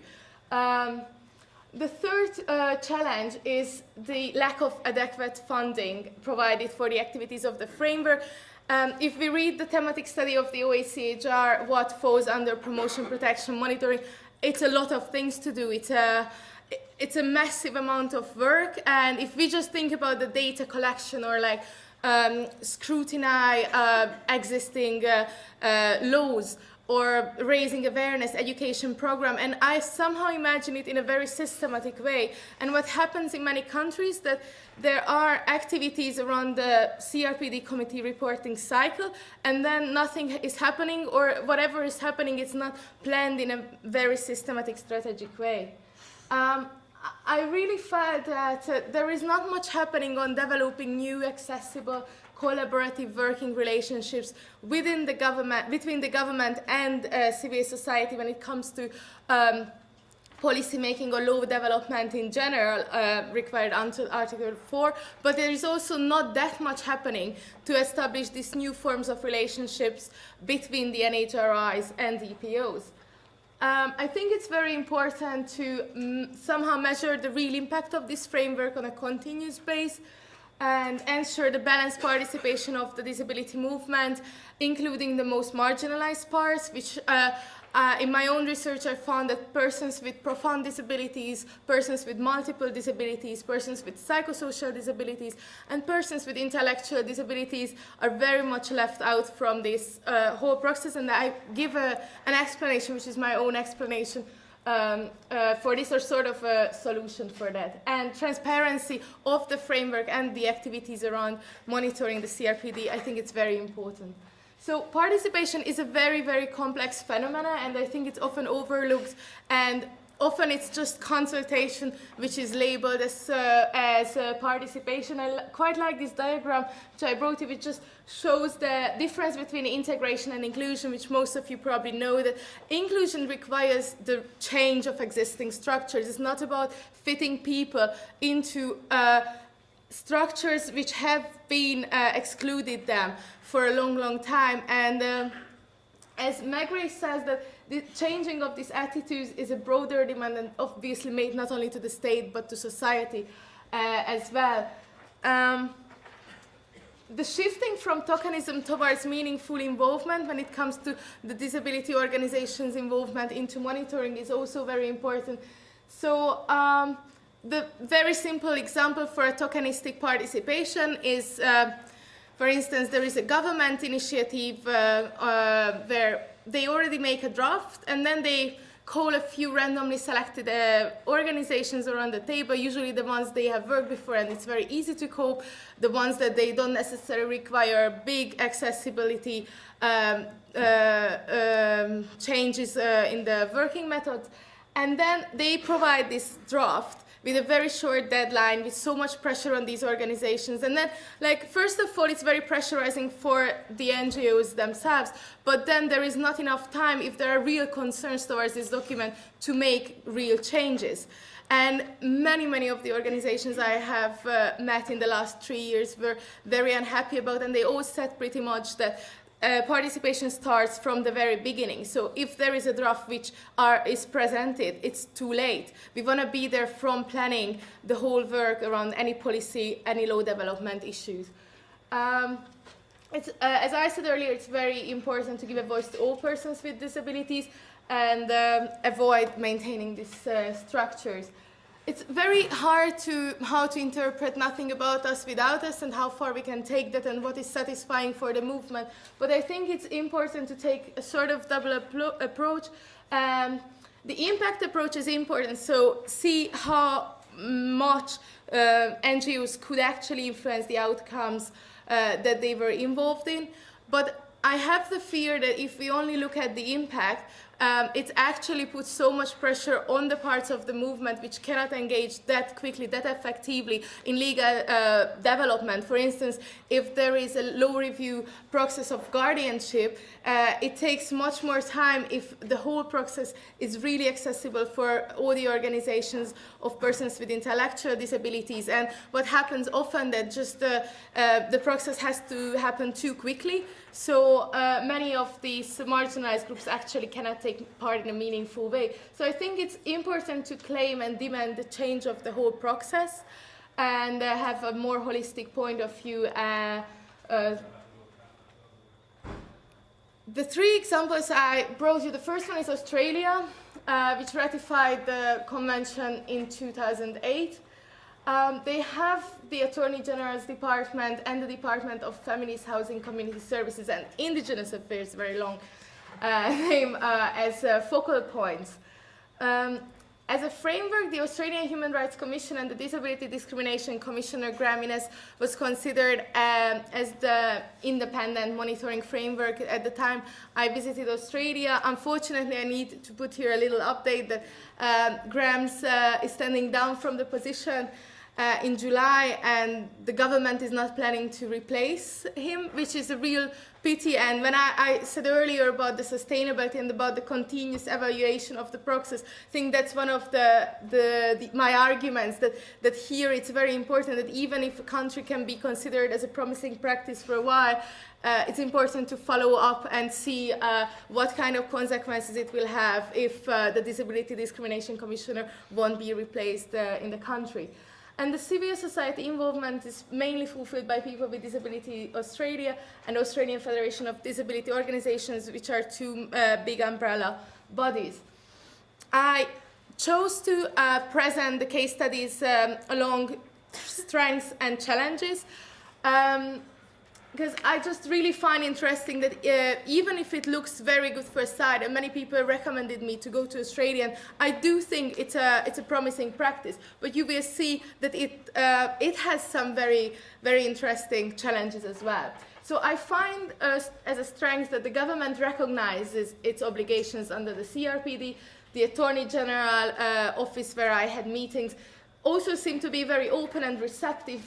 The third challenge is the lack of adequate funding provided for the activities of the framework. If we read the thematic study of the OHCHR, what falls under promotion, protection, monitoring, it's a lot of things to do. It's a massive amount of work, and if we just think about the data collection or like scrutinize existing laws or raising awareness education program, and I somehow imagine it in a very systematic way. And what happens in many countries that there are activities around the CRPD committee reporting cycle, and then nothing is happening, or whatever is happening is not planned in a very systematic, strategic way. I really felt that there is not much happening on developing new, accessible, collaborative working relationships within the government, between the government and civil society when it comes to policy making or law development in general required until Article 4, but there is also not that much happening to establish these new forms of relationships between the NHRIs and DPOs. I think it's very important to somehow measure the real impact of this framework on a continuous basis and ensure the balanced participation of the disability movement, including the most marginalized parts, which in my own research I found that persons with profound disabilities, persons with multiple disabilities, persons with psychosocial disabilities, and persons with intellectual disabilities are very much left out from this whole process, and I give an explanation, which is my own explanation for this, or sort of a solution for that. And transparency of the framework and the activities around monitoring the CRPD, I think it's very important. So participation is a very, very complex phenomenon, and I think it's often overlooked, and often it's just consultation which is labeled as participation. I quite like this diagram which I brought you, which just shows the difference between integration and inclusion, which most of you probably know, that inclusion requires the change of existing structures. It's not about fitting people into structures which have been excluded them for a long, long time. And as Magdi says, that the changing of these attitudes is a broader demand, and obviously made not only to the state but to society as well. the shifting from tokenism towards meaningful involvement when it comes to the disability organizations' involvement into monitoring is also very important. So the very simple example for a tokenistic participation is, for instance, there is a government initiative where they already make a draft and then they call a few randomly selected organizations around the table, usually the ones they have worked before and it's very easy to cope, the ones that they don't necessarily require big accessibility changes in the working methods. And then they provide this draft with a very short deadline, with so much pressure on these organizations. And then, like, first of all, it's very pressurizing for the NGOs themselves, but then there is not enough time, if there are real concerns towards this document, to make real changes. And many of the organizations I have met in the last 3 years were very unhappy about, and they all said pretty much that participation starts from the very beginning. So if there is a draft which is presented, it's too late. We want to be there from planning the whole work around any policy, any law development issues. As I said earlier, it's very important to give a voice to all persons with disabilities and avoid maintaining these structures. It's very hard how to interpret nothing about us without us and how far we can take that and what is satisfying for the movement. But I think it's important to take a sort of double approach. The impact approach is important, so see how much NGOs could actually influence the outcomes that they were involved in. But I have the fear that if we only look at the impact, it actually puts so much pressure on the parts of the movement which cannot engage that quickly, that effectively in legal development. For instance, if there is a law review process of guardianship, it takes much more time if the whole process is really accessible for all the organizations of persons with intellectual disabilities. And what happens often that just the process has to happen too quickly. So many of these marginalized groups actually cannot take part in a meaningful way. So I think it's important to claim and demand the change of the whole process and have a more holistic point of view. The three examples I brought you, the first one is Australia, which ratified the convention in 2008. They have the Attorney General's Department and the Department of Feminist Housing, Community Services and Indigenous Affairs, very long name, as focal points. As a framework, the Australian Human Rights Commission and the Disability Discrimination Commissioner Graham Innes was considered as the independent monitoring framework. At the time I visited Australia, unfortunately I need to put here a little update that Graham's is standing down from the position in July, and the government is not planning to replace him, which is a real pity. And when I said earlier about the sustainability and about the continuous evaluation of the process, I think that's one of my arguments, that here it's very important that even if a country can be considered as a promising practice for a while, it's important to follow up and see what kind of consequences it will have if the Disability Discrimination Commissioner won't be replaced in the country. And the civil society involvement is mainly fulfilled by People with Disability Australia and Australian Federation of Disability Organisations, which are two big umbrella bodies. I chose to present the case studies along strengths and challenges, because I just really find interesting that even if it looks very good for a side, and many people recommended me to go to Australia, and I do think it's a promising practice, but you will see that it has some very, very interesting challenges as well. So I find as a strength that the government recognizes its obligations under the CRPD, the Attorney General office where I had meetings also seem to be very open and receptive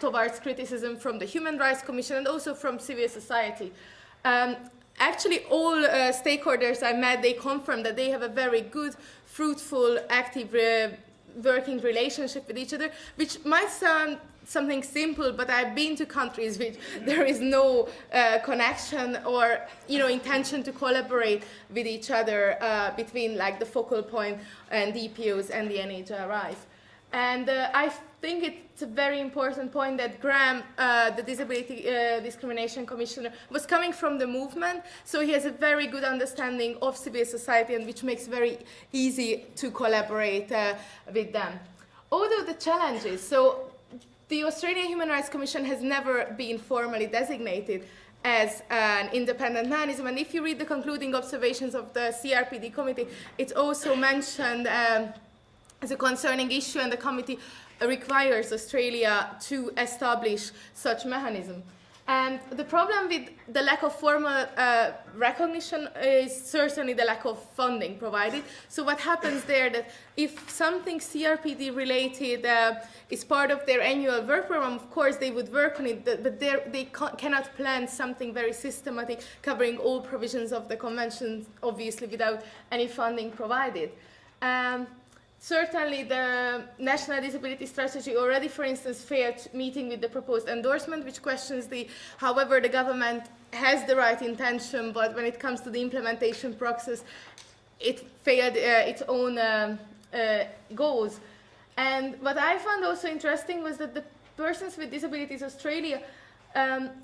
towards criticism from the Human Rights Commission and also from civil society. Actually, all stakeholders I met, they confirmed that they have a very good, fruitful, active working relationship with each other, which might sound something simple, but I've been to countries which there is no connection or intention to collaborate with each other between like the focal point and DPOs and the NHRIs. And I think it's a very important point that Graham, the Disability Discrimination Commissioner, was coming from the movement, so he has a very good understanding of civil society, and which makes it very easy to collaborate with them. Although the challenges, so the Australian Human Rights Commission has never been formally designated as an independent mechanism, and if you read the concluding observations of the CRPD committee, it's also mentioned as a concerning issue, and the committee requires Australia to establish such mechanism. And the problem with the lack of formal recognition is certainly the lack of funding provided. So what happens there, that if something CRPD related is part of their annual work program, of course they would work on it, but they cannot plan something very systematic covering all provisions of the convention, obviously without any funding provided. Certainly, the National Disability Strategy already, for instance, failed meeting with the proposed endorsement, which questions however, the government has the right intention, but when it comes to the implementation process, it failed its own goals. And what I found also interesting was that the Persons with Disabilities Australia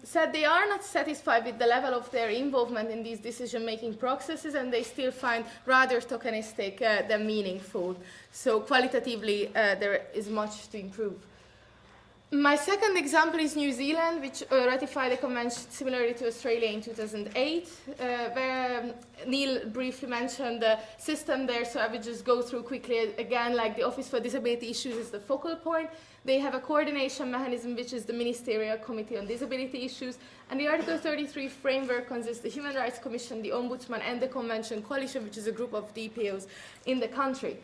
said they are not satisfied with the level of their involvement in these decision-making processes, and they still find rather tokenistic than meaningful. So qualitatively, there is much to improve. My second example is New Zealand, which ratified a convention similarly to Australia in 2008, where Neil briefly mentioned the system there, so I would just go through quickly again. Like the Office for Disability Issues is the focal point. They have a coordination mechanism, which is the Ministerial Committee on Disability Issues, and the Article 33 framework consists of the Human Rights Commission, the Ombudsman, and the Convention Coalition, which is a group of DPOs in the country.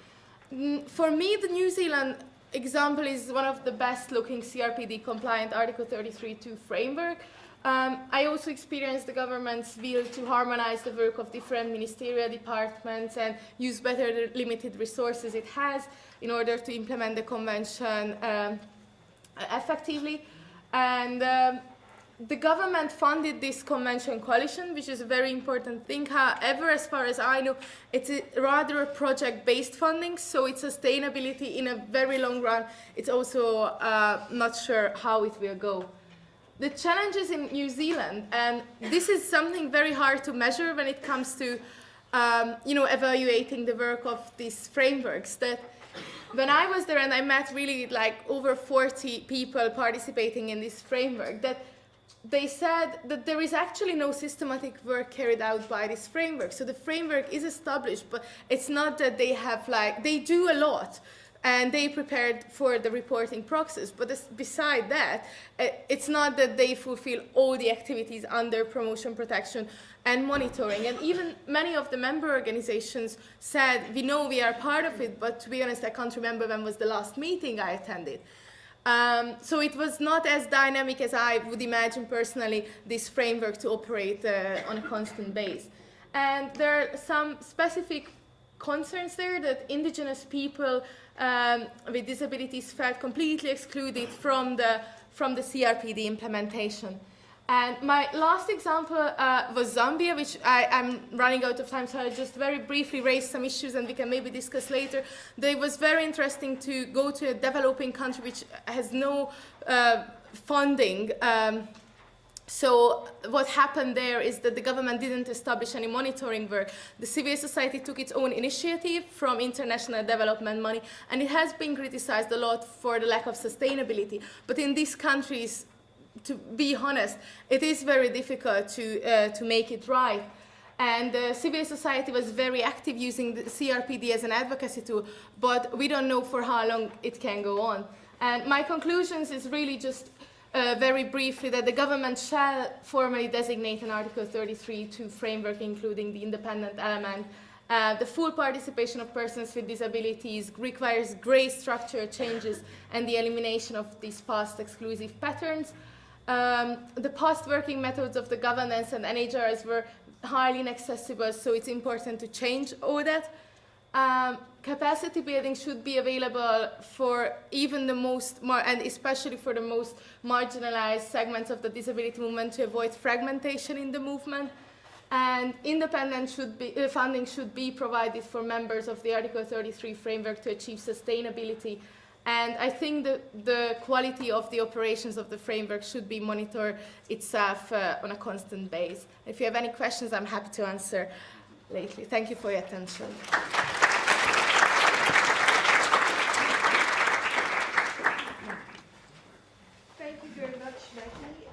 For me, the New Zealand example is one of the best looking CRPD compliant Article 33.2 framework. I also experienced the government's will to harmonize the work of different ministerial departments and use better the limited resources it has in order to implement the convention effectively. And the government funded this convention coalition, which is a very important thing. However, as far as I know, it's rather a project-based funding, so its sustainability in a very long run, it's also not sure how it will go. The challenges in New Zealand, and this is something very hard to measure when it comes to evaluating the work of these frameworks, that when I was there and I met really like over 40 people participating in this framework, that they said that there is actually no systematic work carried out by this framework. So the framework is established, but it's not that they have they do a lot and they prepared for the reporting process. But beside that, it's not that they fulfill all the activities under promotion, protection, and monitoring. And even many of the member organizations said, we know we are part of it, but to be honest, I can't remember when was the last meeting I attended. So it was not as dynamic as I would imagine personally this framework to operate on a constant base. And there are some specific concerns there that Indigenous people with disabilities felt completely excluded from the CRPD implementation. And my last example was Zambia, which I'm running out of time, so I'll just very briefly raise some issues and we can maybe discuss later. It was very interesting to go to a developing country which has no funding. So what happened there is that the government didn't establish any monitoring work. The civil society took its own initiative from international development money, and it has been criticized a lot for the lack of sustainability. But in these countries, to be honest, it is very difficult to make it right. And civil society was very active using the CRPD as an advocacy tool, but we don't know for how long it can go on. And my conclusions is really just very briefly that the government shall formally designate an Article 33.2 framework, including the independent element. The full participation of persons with disabilities requires great structural changes and the elimination of these past exclusive patterns. The past working methods of the governance and NHRs were highly inaccessible, so it's important to change all that. Capacity building should be available for even the most, and especially for the most marginalized segments of the disability movement to avoid fragmentation in the movement. And independent funding should be provided for members of the Article 33 framework to achieve sustainability And I think the quality of the operations of the framework should be monitored itself on a constant basis. If you have any questions, I'm happy to answer later. Thank you for your attention. Thank you very much, Magdi,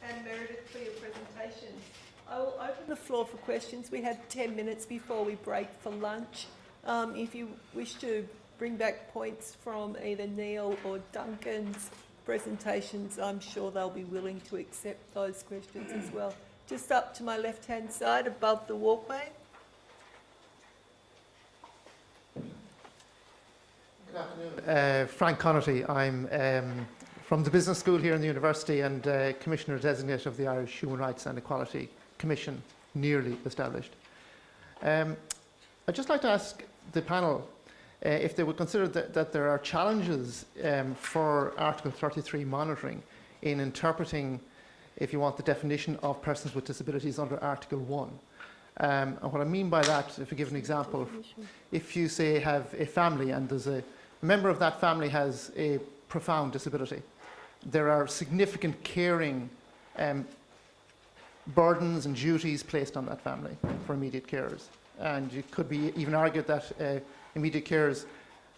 and Meredith for your presentations. I will open the floor for questions. We have 10 minutes before we break for lunch. If you wish to bring back points from either Neil or Duncan's presentations, I'm sure they'll be willing to accept those questions as well. Just up to my left-hand side above the walkway. Good afternoon. Frank Connerty. I'm from the Business School here in the University and Commissioner Designate of the Irish Human Rights and Equality Commission, nearly established. I'd just like to ask the panel if they would consider that there are challenges for Article 33 monitoring in interpreting, if you want, the definition of persons with disabilities under Article 1. And what I mean by that, if you give an example, if you say have a family and there's a member of that family has a profound disability, there are significant caring burdens and duties placed on that family for immediate carers. And it could be even argued that immediate carers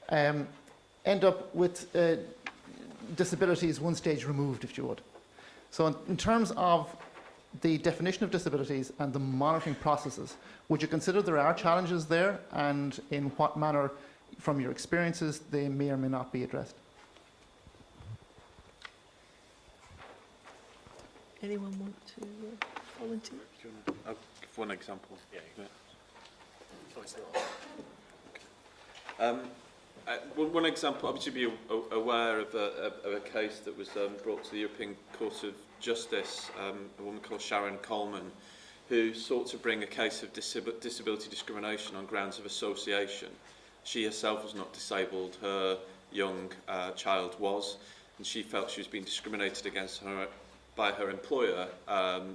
end up with disabilities one stage removed, if you would. So in terms of the definition of disabilities and the monitoring processes, would you consider there are challenges there, and in what manner, from your experiences, they may or may not be addressed? Anyone want to volunteer? I'll give one example. Yeah. One example, obviously be aware of a case that was brought to the European Court of Justice, a woman called Sharon Coleman, who sought to bring a case of disability discrimination on grounds of association. She herself was not disabled, her young child was, and she felt she was being discriminated against by her employer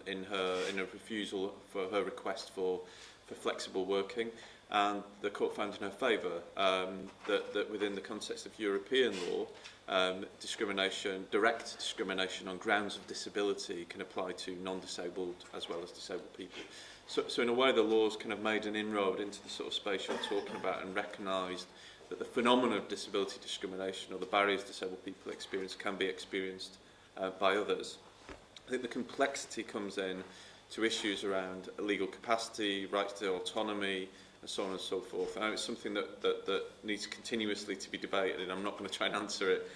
in her refusal for her request for flexible working. And the court found in her favour that within the context of European law, direct discrimination on grounds of disability can apply to non-disabled as well as disabled people. So in a way, the law's kind of made an inroad into the sort of space you're talking about and recognised that the phenomenon of disability discrimination or the barriers disabled people experience can be experienced by others. I think the complexity comes in to issues around legal capacity, rights to autonomy, and so on and so forth. And it's something that needs continuously to be debated, and I'm not going to try and answer it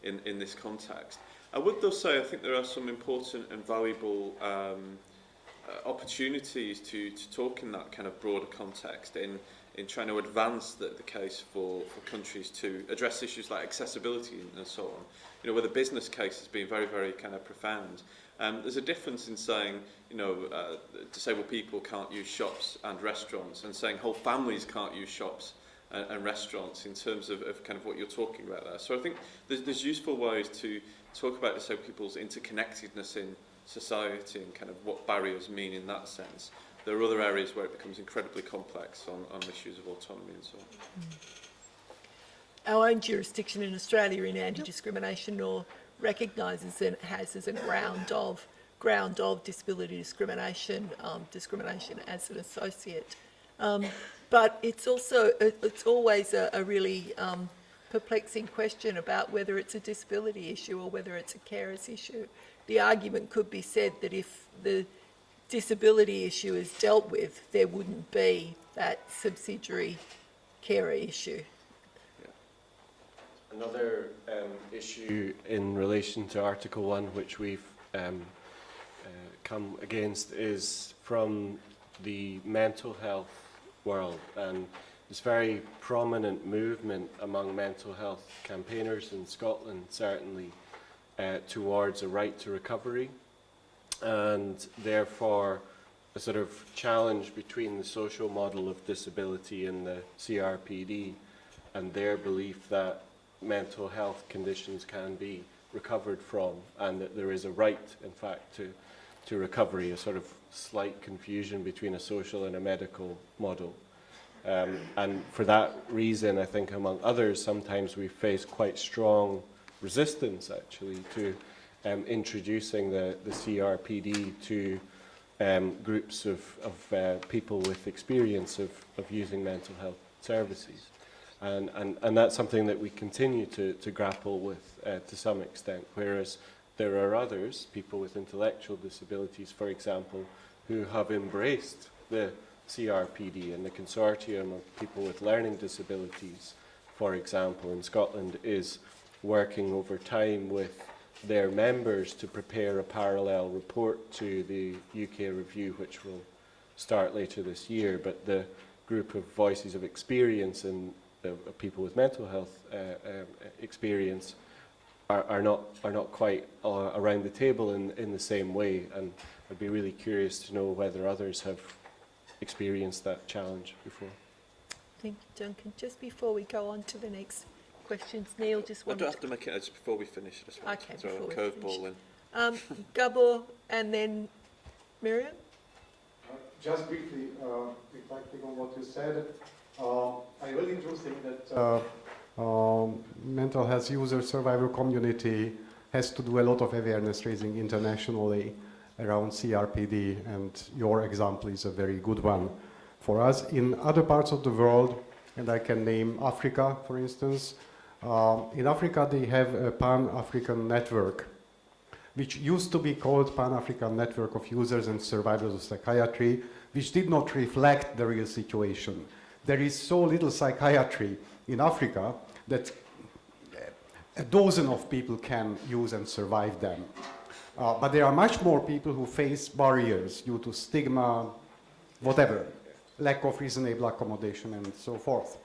in this context. I would though say I think there are some important and valuable opportunities to talk in that kind of broader context in trying to advance the case for countries to address issues like accessibility and so on. You know, where the business case has been very, very kind of profound. There's a difference in saying, disabled people can't use shops and restaurants, and saying whole families can't use shops and restaurants in terms of kind of what you're talking about there. So I think there's useful ways to talk about disabled people's interconnectedness in society and kind of what barriers mean in that sense. There are other areas where it becomes incredibly complex on issues of autonomy and so on. Our own jurisdiction in Australia in anti-discrimination law recognises and has as a ground of disability discrimination, discrimination as an associate. But it's always a really perplexing question about whether it's a disability issue or whether it's a carer's issue. The argument could be said that if the disability issue is dealt with, there wouldn't be that subsidiary carer issue. Another issue in relation to Article 1, which we've come against, is from the mental health world, and this very prominent movement among mental health campaigners in Scotland, certainly, towards a right to recovery, and therefore a sort of challenge between the social model of disability in the CRPD and their belief that mental health conditions can be recovered from, and that there is a right, in fact, to recovery, a sort of slight confusion between a social and a medical model. And for that reason, I think among others, sometimes we face quite strong resistance actually to introducing the CRPD to groups of people with experience of using mental health services. And that's something that we continue to grapple with to some extent, whereas there are others, people with intellectual disabilities, for example, who have embraced the CRPD, and the consortium of people with learning disabilities, for example, in Scotland, is working over time with their members to prepare a parallel report to the UK review, which will start later this year. But the group of voices of experience and people with mental health experience are not quite around the table in the same way, and I'd be really curious to know whether others have experienced that challenge before. Thank you, Duncan. Just before we go on to the next questions, Neil just I wanted don't have to make it just before we finish. Just want Okay, to throw before a we curveball in. Gabor and then Miriam. Just briefly, reflecting on what you said, I really do think that mental health user survivor community has to do a lot of awareness raising internationally around CRPD, and your example is a very good one for us. In other parts of the world, and I can name Africa, for instance, in Africa they have a Pan-African network, which used to be called Pan-African Network of Users and Survivors of Psychiatry, which did not reflect the real situation. There is so little psychiatry in Africa that a dozen of people can use and survive them. But there are much more people who face barriers due to stigma, whatever, lack of reasonable accommodation and so forth.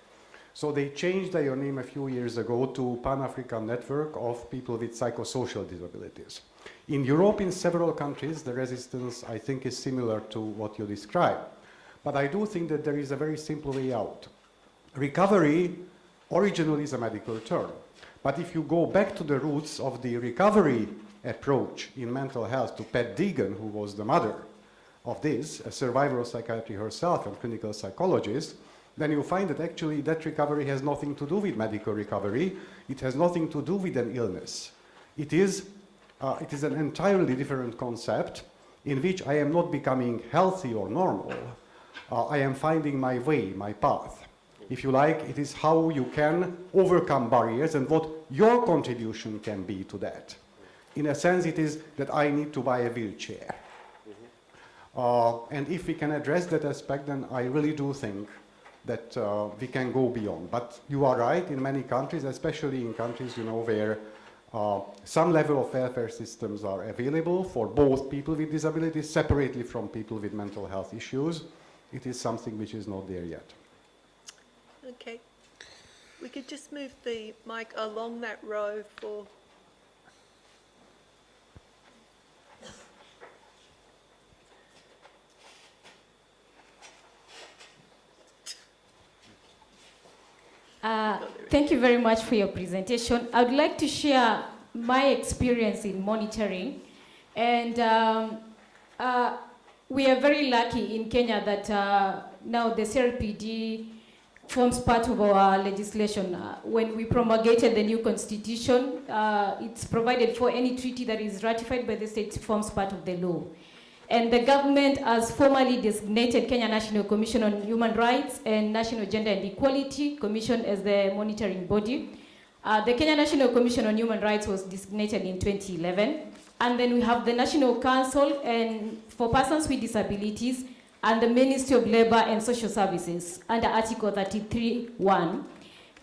So they changed their name a few years ago to Pan-African Network of People with Psychosocial Disabilities. In Europe, in several countries, the resistance, I think, is similar to what you described. But I do think that there is a very simple way out. Recovery originally is a medical term. But if you go back to the roots of the recovery approach in mental health to Pat Deegan, who was the mother of this, a survivor of psychiatry herself and clinical psychologist, then you find that actually that recovery has nothing to do with medical recovery. It has nothing to do with an illness. It is an entirely different concept in which I am not becoming healthy or normal. I am finding my way, my path. If you like, it is how you can overcome barriers and what your contribution can be to that. In a sense, it is that I need to buy a wheelchair. And if we can address that aspect, then I really do think that we can go beyond. But you are right, in many countries, especially in countries, where some level of welfare systems are available for both people with disabilities, separately from people with mental health issues, it is something which is not there yet. Okay. We could just move the mic along that row for... Thank you very much for your presentation. I would like to share my experience in monitoring. And we are very lucky in Kenya that now the CRPD forms part of our legislation. When we promulgated the new constitution, it's provided for any treaty that is ratified by the state forms part of the law. And the government has formally designated Kenya National Commission on Human Rights and National Gender and Equality Commission as the monitoring body. The Kenya National Commission on Human Rights was designated in 2011. And then we have the National Council and for Persons with Disabilities and the Ministry of Labour and Social Services under Article 33(1).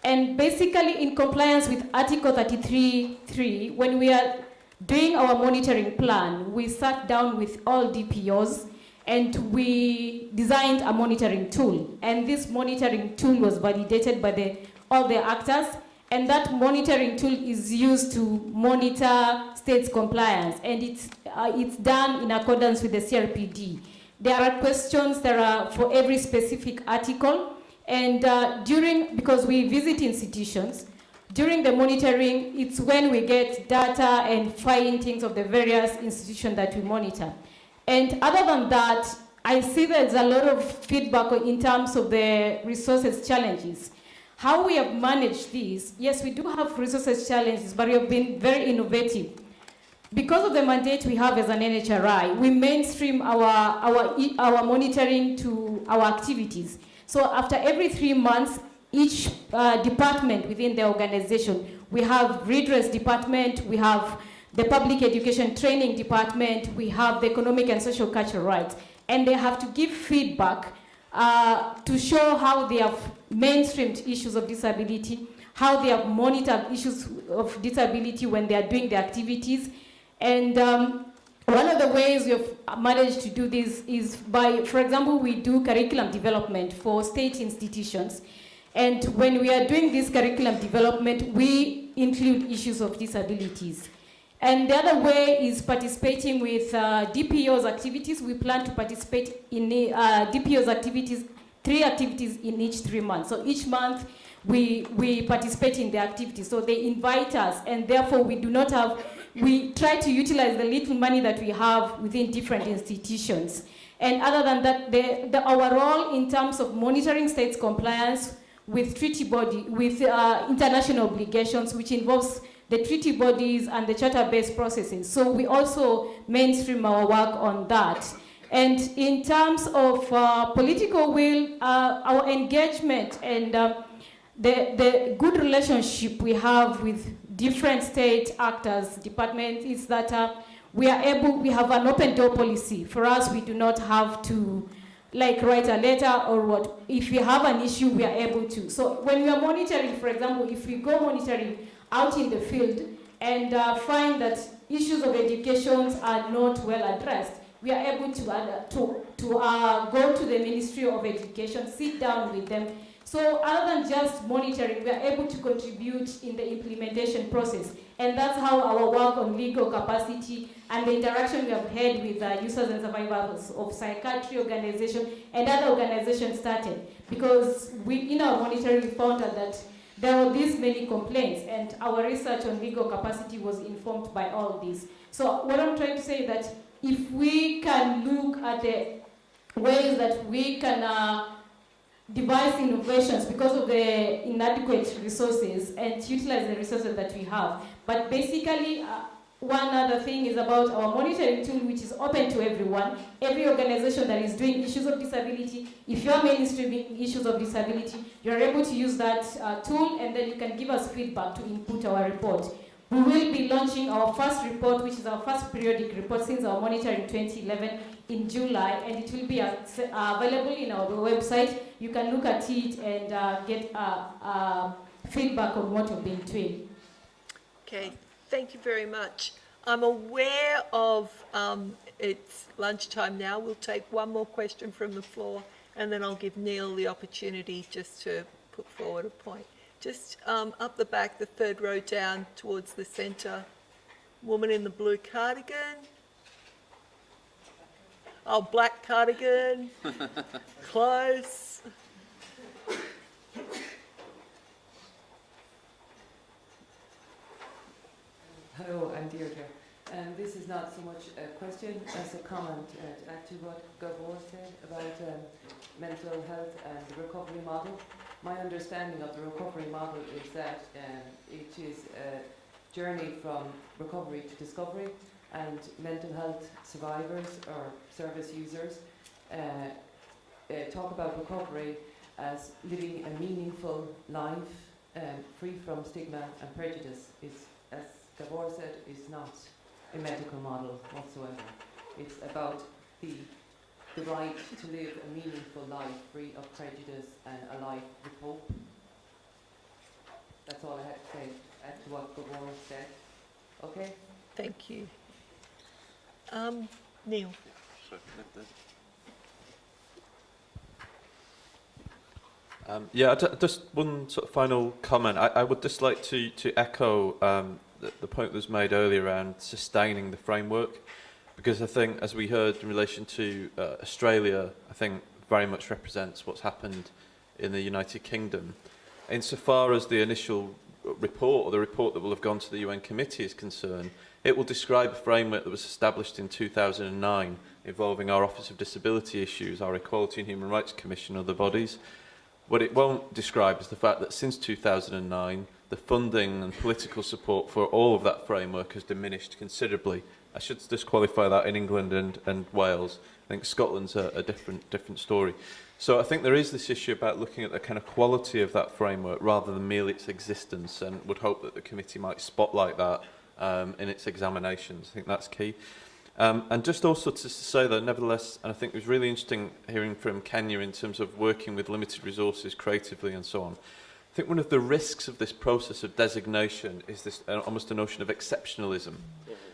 And basically in compliance with Article 33(3), when we are doing our monitoring plan, we sat down with all DPOs and we designed a monitoring tool. And this monitoring tool was validated by all the actors, and that monitoring tool is used to monitor states' compliance, and it's done in accordance with the CRPD. There are questions that are for every specific article, and because we visit institutions, during the monitoring, it's when we get data and findings of the various institutions that we monitor. And other than that, I see there's a lot of feedback in terms of the resources challenges. How we have managed this, yes, we do have resources challenges, but we have been very innovative. Because of the mandate we have as an NHRI, we mainstream our monitoring to our activities. So after every 3 months, each department within the organization, we have redress department, we have the public education training department, we have the economic and social cultural rights, and they have to give feedback to show how they have mainstreamed issues of disability, how they have monitored issues of disability when they are doing their activities. And one of the ways we have managed to do this is by, for example, we do curriculum development for state institutions. And when we are doing this curriculum development, we include issues of disabilities. And the other way is participating with DPO's activities. We plan to participate in DPO's activities, 3 activities in each 3 months. So each month we participate in the activities. So they invite us, and therefore we try to utilize the little money that we have within different institutions. And other than that, our role in terms of monitoring states' compliance with treaty body, with international obligations, which involves the treaty bodies and the charter-based processes. So we also mainstream our work on that. And in terms of political will, our engagement and the good relationship we have with different state actors, departments, is that we have an open door policy. For us, we do not have to write a letter or what. If we have an issue, we are able to. So when we are monitoring, for example, if we go monitoring out in the field and find that issues of education are not well addressed, we are able to go to the Ministry of Education, sit down with them. So other than just monitoring, we are able to contribute in the implementation process. And that's how our work on legal capacity and the interaction we have had with users and survivors of psychiatry organization and other organizations started. Because we, in our monitoring, found out that there were these many complaints, and our research on legal capacity was informed by all this. So what I'm trying to say is that if we can look at the ways that we can devise innovations because of the inadequate resources and utilize the resources that we have. But basically, one other thing is about our monitoring tool, which is open to everyone. Every organization that is doing issues of disability, if you are mainstreaming issues of disability, you're able to use that tool, and then you can give us feedback to input our report. We will be launching our first report, which is our first periodic report since our monitoring 2011 in July, and it will be available in our website. You can look at it and get feedback on what you've been doing. Okay, thank you very much. I'm aware of it's lunchtime now. We'll take one more question from the floor, and then I'll give Neil the opportunity just to put forward a point. Just up the back, the 3rd row down towards the centre. Woman in the blue cardigan. Oh, black cardigan. Close. Hello, I'm Deirdre. This is not so much a question as a comment to add to what Gabor said about mental health and the recovery model. My understanding of the recovery model is that it is a journey from recovery to discovery, and mental health survivors or service users talk about recovery as living a meaningful life free from stigma and prejudice. Is, as Gabor said, is not a medical model whatsoever. It's about the right to live a meaningful life free of prejudice and a life with hope. That's all I have to say to what Gabor said. Okay? Thank you. Neil. Just one sort of final comment. I would just like to echo the point that was made earlier around sustaining the framework, because I think, as we heard in relation to Australia, I think very much represents what's happened in the United Kingdom. Insofar as the initial report, or the report that will have gone to the UN committee, is concerned, It will describe a framework that was established in 2009 involving our Office of Disability Issues, our Equality and Human Rights Commission and other bodies. What it won't describe is the fact that since 2009, the funding and political support for all of that framework has diminished considerably. I should just qualify that in England and Wales. I think Scotland's a different story. So I think there is this issue about looking at the kind of quality of that framework rather than merely its existence, and would hope that the committee might spotlight that in its examinations. I think that's key. And just also to say that nevertheless, and I think it was really interesting hearing from Kenya in terms of working with limited resources creatively and so on. I think one of the risks of this process of designation is this almost a notion of exceptionalism.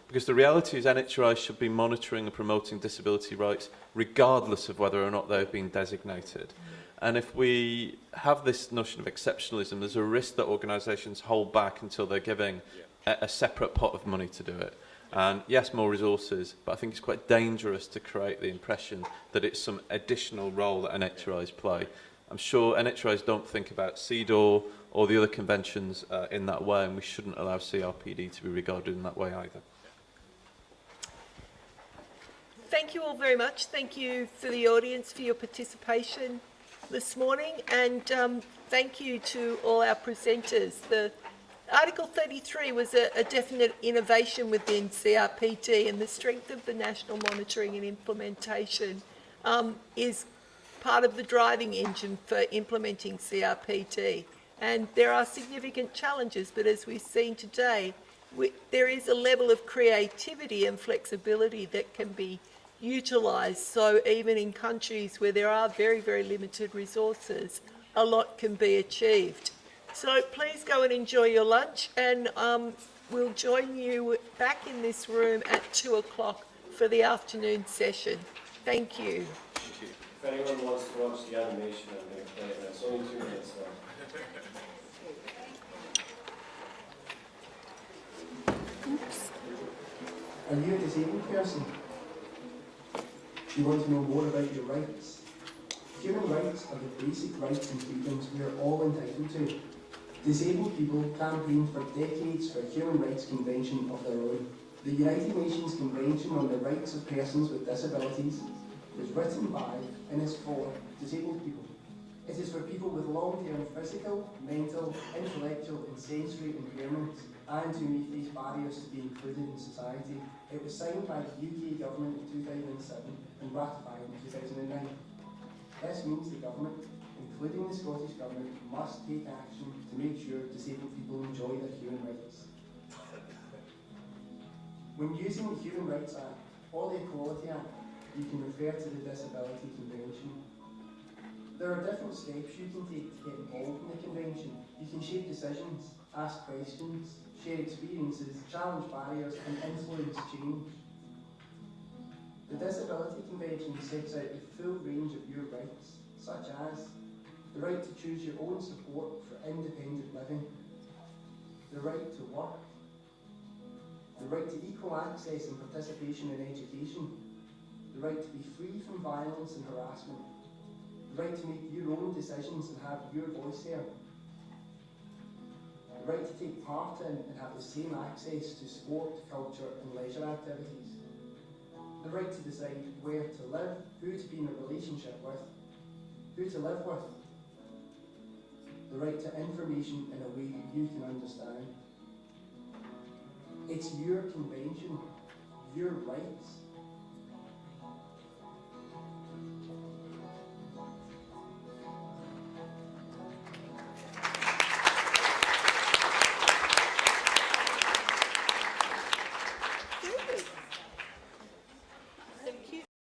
Because the reality is NHRI should be monitoring and promoting disability rights regardless of whether or not they've been designated. And if we have this notion of exceptionalism, there's a risk that organisations hold back until they're giving a separate pot of money to do it. And yes, more resources, but I think it's quite dangerous to create the impression that it's some additional role that NHRIs play. I'm sure NHRIs don't think about CEDAW or the other conventions in that way, and we shouldn't allow CRPD to be regarded in that way either. Thank you all very much. Thank you for the audience for your participation this morning, and thank you to all our presenters. The Article 33 was a definite innovation within CRPD, and the strength of the national monitoring and implementation is part of the driving engine for implementing CRPD. And there are significant challenges, but as we've seen today, there is a level of creativity and flexibility that can be utilised. So even in countries where there are very, very limited resources, a lot can be achieved. So please go and enjoy your lunch, and we'll join you back in this room at 2 o'clock for the afternoon session. Thank you. Thank you. If anyone wants to watch the animation, I'm going to play it. It's only 2 minutes long. Are you a disabled person? Do you want to know more about your rights? Human rights are the basic rights and freedoms we are all entitled to. Disabled people campaigned for decades for a human rights convention of their own. The United Nations Convention on the Rights of Persons with Disabilities was written by and is for disabled people. It is for people with long-term physical, mental, intellectual and sensory impairments, and who may face barriers to be included in society. It was signed by the UK government in 2007 and ratified in 2009. This means the government, including the Scottish Government, must take action to make sure disabled people enjoy their human rights. When using the Human Rights Act or the Equality Act, you can refer to the Disability Convention. There are different steps you can take to get involved in the convention. You can shape decisions, ask questions, share experiences, challenge barriers and influence change. The Disability Convention sets out the full range of your rights, such as the right to choose your own support for independent living, the right to work, the right to equal access and participation in education, the right to be free from violence and harassment, the right to make your own decisions and have your voice heard, the right to take part in and have the same access to sport, culture and leisure activities, the right to decide where to live, who to be in a relationship with, who to live with, the right to information in a way that you can understand. It's your convention, your rights,